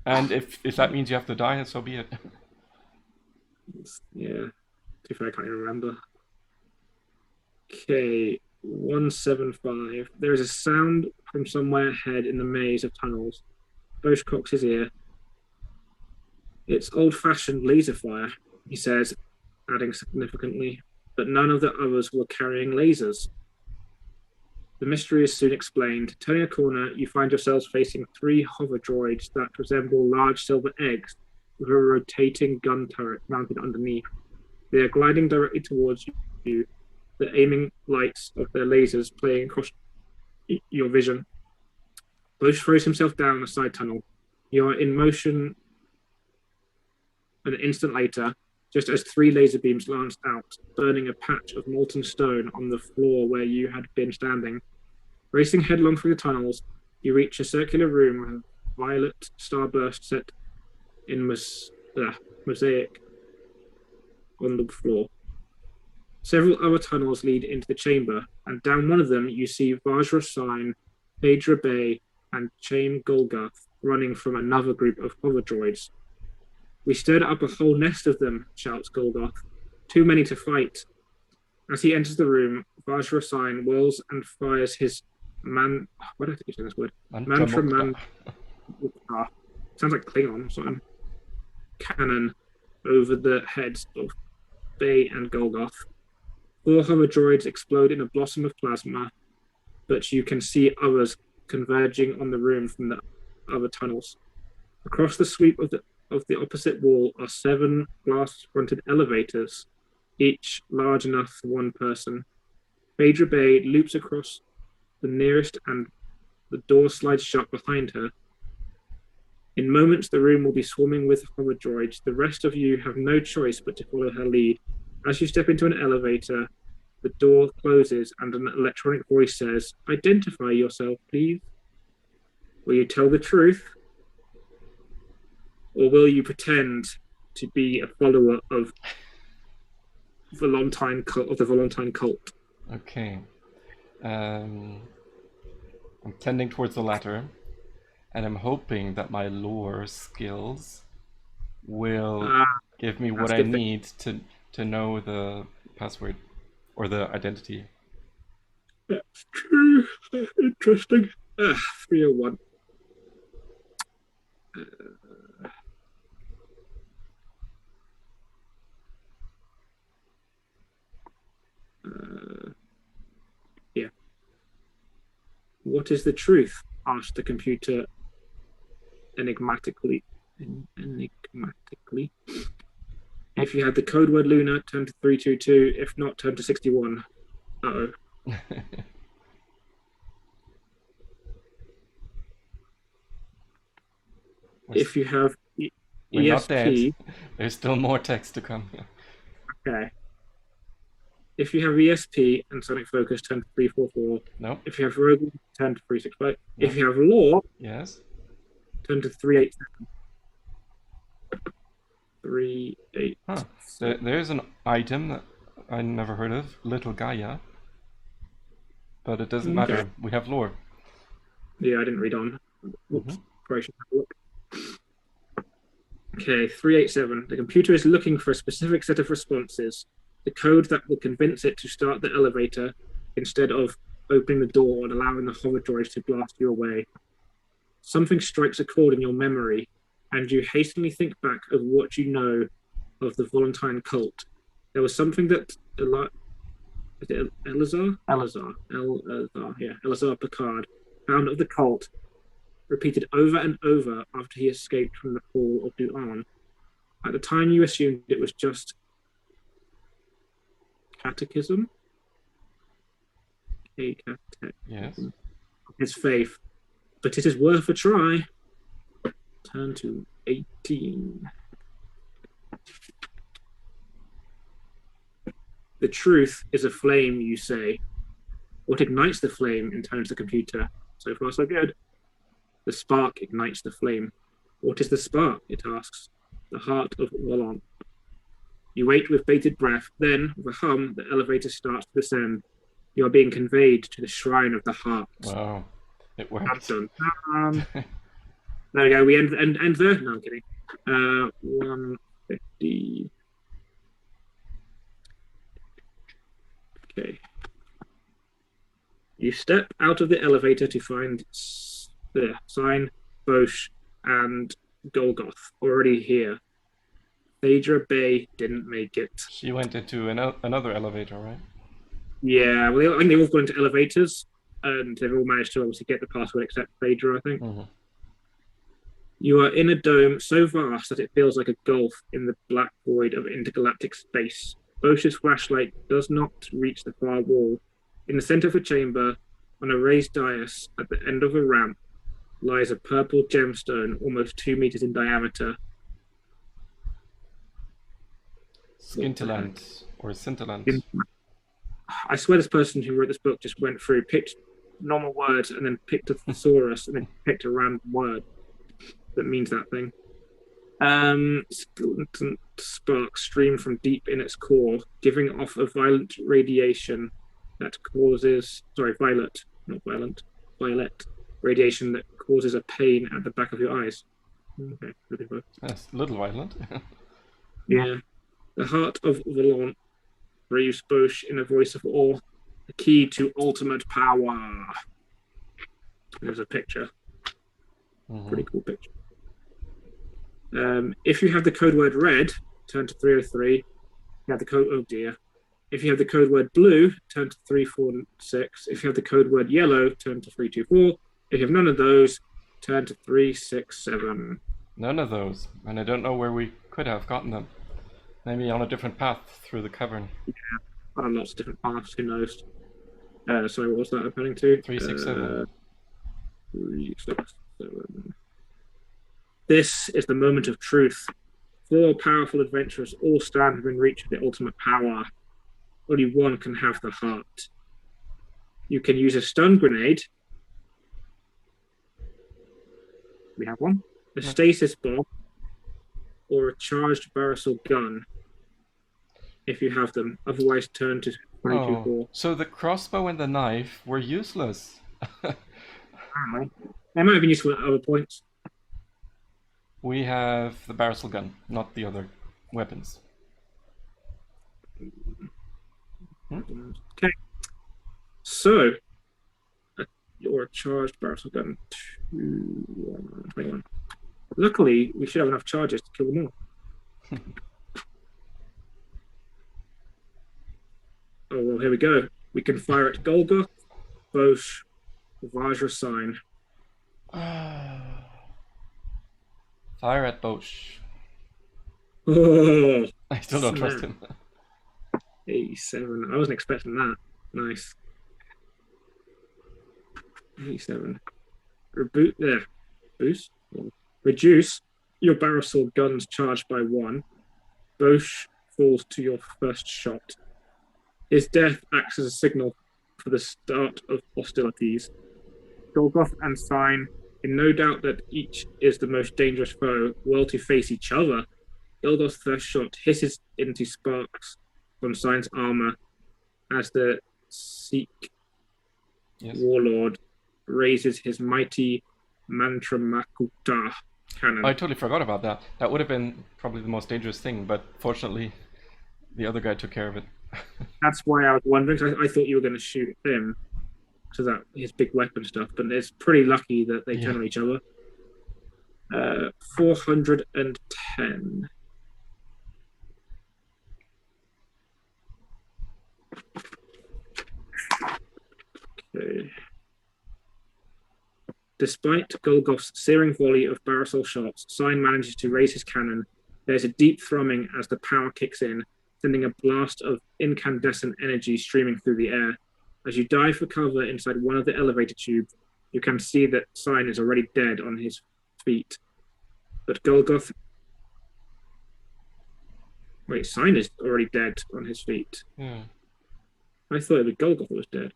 And if that means you have to die, so be it. Yeah. Too fair, I can't even remember. Okay, 175. There is a sound from somewhere ahead in the maze of tunnels. Bosch cocks his ear. It's old-fashioned laser fire, he says, adding significantly, but none of the others were carrying lasers. The mystery is soon explained. Turning a corner, you find yourselves facing three hover droids that resemble large silver eggs with a rotating gun turret mounted underneath. They are gliding directly towards you, the aiming lights of their lasers playing across your vision. Bush throws himself down a side tunnel. You are in motion an instant later, just as three laser beams lanced out, burning a patch of molten stone on the floor where you had been standing. Racing headlong through the tunnels, you reach a circular room with a violet starburst set in mosaic on the floor. Several other tunnels lead into the chamber, and down one of them you see Vajra Sign, Phaedra Bay, and Chaim Golgoth running from another group of hover droids. We stirred up a whole nest of them, shouts Golgoth. Too many to fight. As he enters the room, Vajra Sign whirls and fires his what do I think you say this word? Mantra Man. Sounds like Klingon or something. Cannon over the heads of Bay and Golgoth. Four hover droids explode in a blossom of plasma, but you can see others converging on the room from the other tunnels. Across the sweep of the opposite wall are 7 glass-fronted elevators, each large enough for one person. Phaedra Bay loops across the nearest and the door slides shut behind her. In moments, the room will be swarming with hover droids. The rest of you have no choice but to follow her lead. As you step into an elevator, the door closes and an electronic voice says, "Identify yourself, please. Will you tell the truth? Or will you pretend to be a follower of the Volentine cult?" Okay. I'm tending towards the latter, and I'm hoping that my lore skills will give me what I need to know the password or the identity. That's true. Interesting. 301. Yeah. What is the truth? Asked the computer enigmatically. If you had the code word Luna, turn to 322. If not, turn to 61. Uh-oh. If you have We're not dead. There's still more text to come. Okay. If you have ESP and Sonic Focus, turn to 344. Nope. If you have Rogue, turn to 365. Nope. If you have Law, yes, turn to 387. 387. Huh. There's an item that I never heard of, Little Gaia. But it doesn't matter. We have lore. Yeah, I didn't read on. Oops. Probably should have a look. Okay, 387. The computer is looking for a specific set of responses. The code that will convince it to start the elevator instead of opening the door and allowing the hover droids to blast you away. Something strikes a chord in your memory, and you hastily think back of what you know of the Volentine cult. There was something that Elazar Picard found of the cult, repeated over and over after he escaped from the fall of Duan. At the time, you assumed it was just catechism. Yes. His faith, but it is worth a try. Turn to 18. The truth is a flame, you say. What ignites the flame, intones the computer. So far, so good. The spark ignites the flame. What is the spark? It asks. The heart of Volent. You wait with bated breath. Then, with a hum, the elevator starts to descend. You are being conveyed to the shrine of the heart. Wow, it worked. There we go. We end there. No, I'm kidding. 150. Okay. You step out of the elevator to find the Sign, Bosch, and Golgoth already here. Phaedra Bay didn't make it. She went into another elevator, right? Yeah, well, I think they've all gone into elevators, and they've all managed to obviously get the password except Phaedra, I think. Mm-hmm. You are in a dome so vast that it feels like a gulf in the black void of intergalactic space. Bosch's flashlight does not reach the far wall. In the center of the chamber, on a raised dais at the end of a ramp, lies a purple gemstone almost 2 meters in diameter. Scintillant or scintillant. I swear this person who wrote this book just went through, picked normal words, and then picked a thesaurus, and then picked a random word that means that thing. Sparks stream from deep in its core, giving off a violent radiation that causes, violet, not violent, violet radiation that causes a pain at the back of your eyes. Okay, that's a little violent. Yeah. The heart of Volent breathes Bosch in a voice of awe, the key to ultimate power. There's a picture. Mm-hmm. Pretty cool picture. If you have the code word red, turn to 303. You have the code, oh dear. If you have the code word blue, turn to 346. If you have the code word yellow, turn to 324. If you have none of those, turn to 367. None of those. And I don't know where we could have gotten them. Maybe on a different path through the cavern. Yeah, on lots of different paths, who knows? Sorry, what was that referring to? 367. 367. This is the moment of truth. 4 powerful adventurers all stand within reach of the ultimate power. Only one can have the heart. You can use a stun grenade. We have one. A stasis bomb. Or a charged barrel gun. If you have them. Otherwise, turn to 22-4. Oh, so the crossbow and the knife were useless. They might have been useful at other points. We have the barrel gun, not the other weapons. Okay. So, you're a charged barrel gun. 21. Luckily, we should have enough charges to kill them all. Oh, well, here we go. We can fire at Golgoth, Bosch, Vajra Sign. Fire at Bosch. Oh, I still don't trust him. 87. I wasn't expecting that. Nice. 87. Reboot there. Boost. Reduce your barrel sword guns charged by 1. Bosch falls to your first shot. His death acts as a signal for the start of hostilities. Golgoth and Sign, in no doubt that each is the most dangerous foe, will to face each other. Golgoth's first shot hisses into sparks from Sign's armor as the Sikh warlord raises his mighty Mantramakuta cannon. I totally forgot about that. That would have been probably the most dangerous thing, but fortunately, the other guy took care of it. That's why I was wondering. I thought you were going to shoot him, so that his big weapon stuff. But it's pretty lucky that they turn on each other. 410. Okay. Despite Golgoth's searing volley of barrel shots, Sign manages to raise his cannon. There's a deep thrumming as the power kicks in, sending a blast of incandescent energy streaming through the air. As you dive for cover inside one of the elevator tubes, you can see that Sign is already dead on his feet. But Golgoth... Wait, Sign is already dead on his feet. Yeah. I thought it was Golgoth that was dead.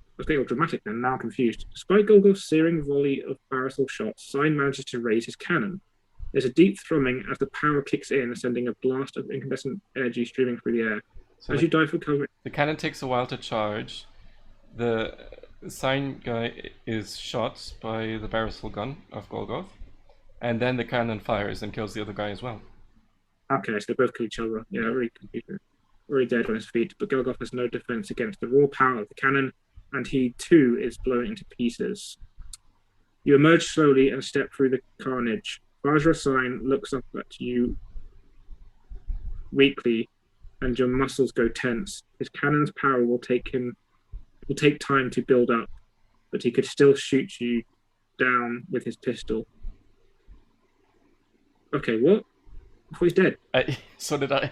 I was getting all dramatic then, now I'm confused. Despite Golgoth's searing volley of barrel shots, Sign manages to raise his cannon. There's a deep thrumming as the power kicks in, sending a blast of incandescent energy streaming through the air. So as you dive for cover... The cannon takes a while to charge. The Sign guy is shot by the barrel gun of Golgoth. And then the cannon fires and kills the other guy as well. Okay, so they both kill each other. Yeah, really confusing. already dead on his feet, but Golgoth has no defense against the raw power of the cannon, and he too is blown into pieces. You emerge slowly and step through the carnage. Vajra Sign looks up at you weakly, and your muscles go tense. His cannon's power will take time to build up, but he could still shoot you down with his pistol. Okay, what? I thought he's dead. So did I.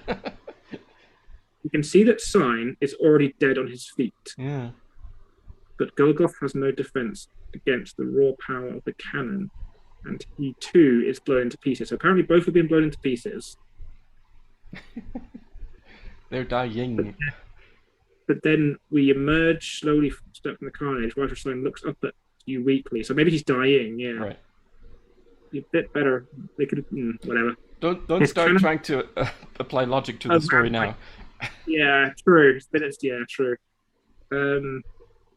You can see that Sign is already dead on his feet. Yeah. But Golgoth has no defense against the raw power of the cannon, and he too is blown into pieces. So apparently both have been blown into pieces. They're dying. But then we emerge slowly, step from the carnage. Vajra Sign looks up at you weakly. So maybe he's dying, yeah. Right. A bit better. They could whatever. Don't start trying to apply logic to the story now. Yeah, true. Yeah, true. Well,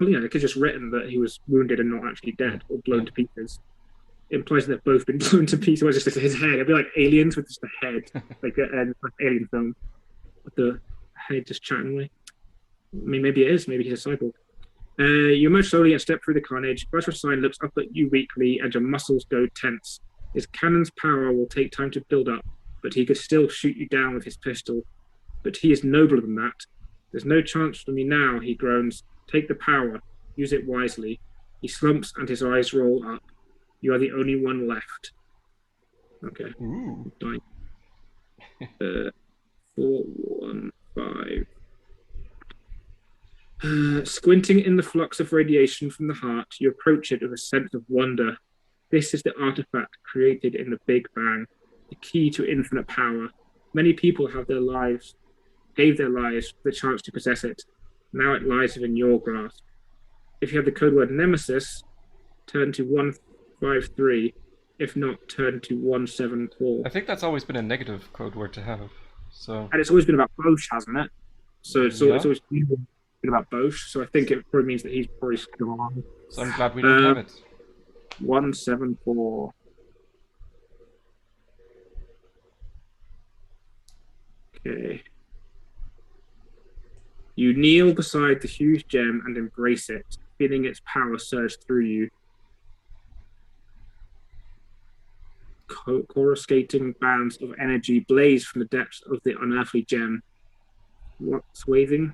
yeah, they could just written that he was wounded and not actually dead or blown to pieces. It implies that they've both been blown to pieces. Or just his head. It'd be like aliens with just a head, like an alien film, with the head just chatting away. I mean, maybe it is. Maybe he's a cyborg. You emerge slowly and step through the carnage. Vajra Sign looks up at you weakly, and your muscles go tense. His cannon's power will take time to build up, but he could still shoot you down with his pistol. But he is nobler than that. There's no chance for me now, he groans. Take the power. Use it wisely. He slumps and his eyes roll up. You are the only one left. Okay. Ooh. 4, 1, 5. Squinting in the flux of radiation from the heart, you approach it with a sense of wonder. This is the artifact created in the Big Bang, the key to infinite power. Many people gave their lives for the chance to possess it. Now it lies within your grasp. If you have the code word Nemesis, turn to 153. If not, turn to 174. I think that's always been a negative code word to have. So. And it's always been about Bosch, hasn't it? So it's always been about Bosch. So I think it probably means that he's probably still on. So I'm glad we don't have it. 174. Okay. You kneel beside the huge gem and embrace it, feeling its power surge through you. Coruscating bands of energy blaze from the depths of the unearthly gem. What? Swathing?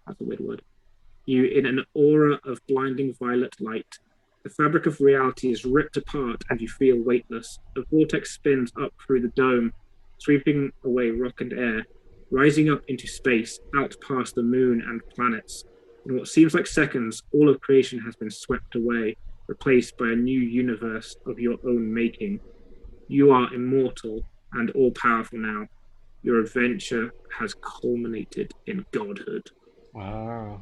That's a weird word. You in an aura of blinding violet light. The fabric of reality is ripped apart and you feel weightless. The vortex spins up through the dome, sweeping away rock and air, rising up into space, out past the moon and planets. In what seems like seconds, all of creation has been swept away, replaced by a new universe of your own making. You are immortal and all-powerful now. Your adventure has culminated in godhood. Wow.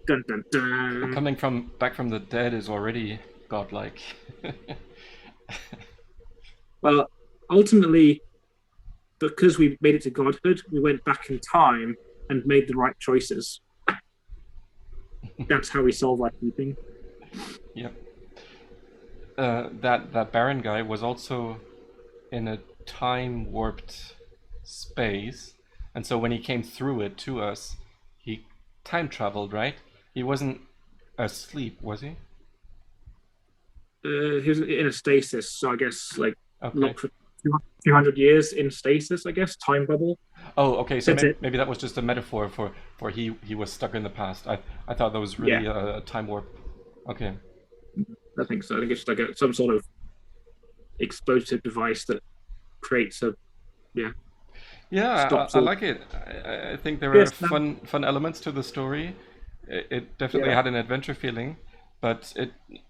Dun, dun, dun. Coming back from the dead is already godlike. Well, ultimately, because we made it to godhood, we went back in time and made the right choices. That's how we solve everything. Yep. That Baron guy was also in a time warped space, and so when he came through it to us, he time traveled, right? He wasn't asleep, was he? He was in a stasis, so I guess Okay. for 200 years in stasis, I guess, time bubble. Oh, okay. So That's it. maybe that was just a metaphor for he was stuck in the past. I thought that was really a time warp. Okay. I think so. I think it's like some sort of explosive device that creates a Yeah, I like it. I think there are fun elements to the story. It definitely had an adventure feeling, but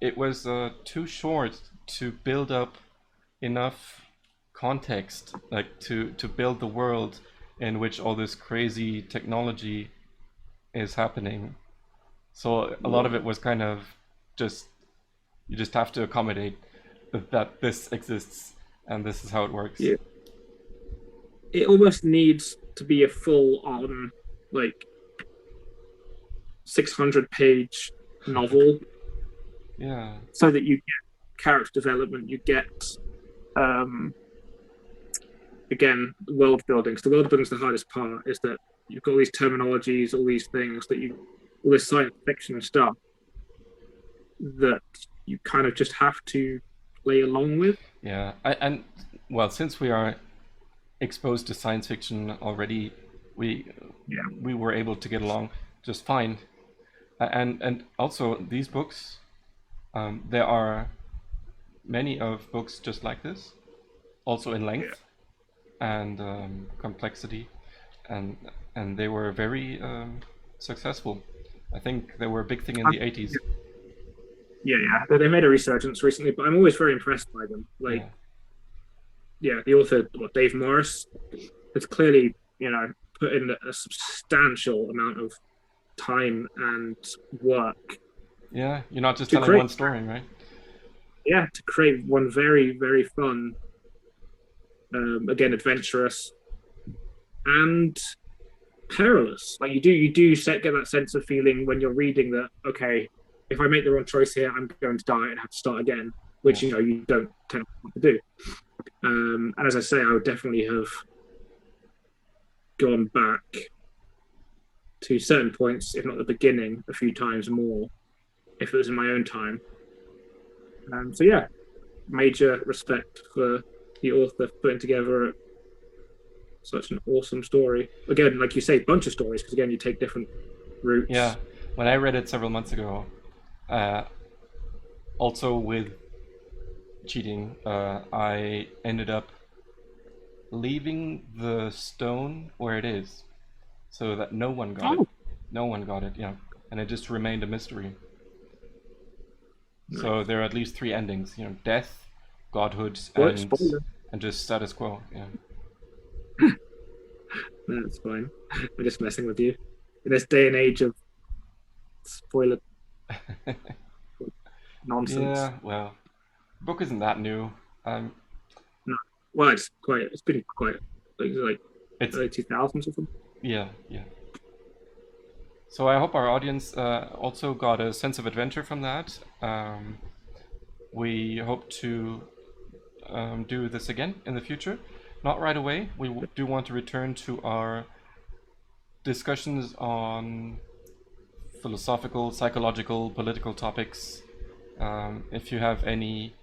it was too short to build up enough context, like to build the world in which all this crazy technology is happening. So a lot of it was kind of you just have to accommodate that this exists and this is how it works. Yeah. It almost needs to be a full-on, 600-page novel. Yeah. So that you get character development, you get again, world building. So the world building is the hardest part. Is that you've got all these terminologies, all these things all this science fiction stuff that you kind of just have to play along with. Yeah, and well, since we are exposed to science fiction already, we Yeah, we were able to get along just fine. And also these books, there are many of books just like this, also in yeah, length and complexity, and they were very successful. I think they were a big thing in the 80s. yeah. They made a resurgence recently, but I'm always very impressed by them. Like, Yeah, yeah, the author, Dave Morris, has clearly, put in a substantial amount of time and work yeah. You're not just to telling create, one story, right? to create one very, very fun, again, adventurous and perilous. Like get that sense of feeling when you're reading that, okay, if I make the wrong choice here, I'm going to die and have to start again, Yeah, which you don't tend to do. And as I say, I would definitely have gone back to certain points, if not the beginning, a few times more, if it was in my own time. So yeah, major respect for the author putting together such an awesome story. Again, like you say, bunch of stories, because again, you take different yeah. routes. When I read it several months ago, uh, also with cheating, I ended up leaving the stone where it is, so that no one got it. Oh, No one got it, yeah, and it just remained a mystery. nice. So there are at least three endings, death, godhood, Spoiler. and just status quo. Yeah. No, that's fine. I'm just messing with you. In this day and age of spoiler nonsense. Yeah. Well, the book isn't that new. No. Well, it's been quite like It's early 2000s or something. yeah, yeah. So I hope our audience also got a sense of adventure from that. We hope to do this again in the future. Not right away. We do want to return to our discussions on philosophical, psychological, political topics. If you have anything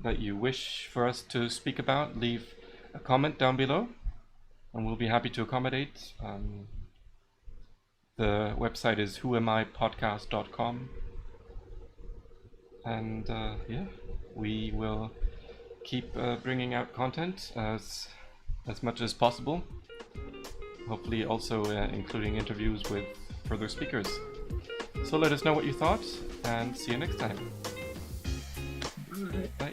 that you wish for us to speak about, leave a comment down below, and we'll be happy to accommodate. The website is whoamipodcast.com, and yeah, we will keep bringing out content as much as possible. Hopefully, also including interviews with further speakers. So let us know what you thought, and see you next time. All right. Bye.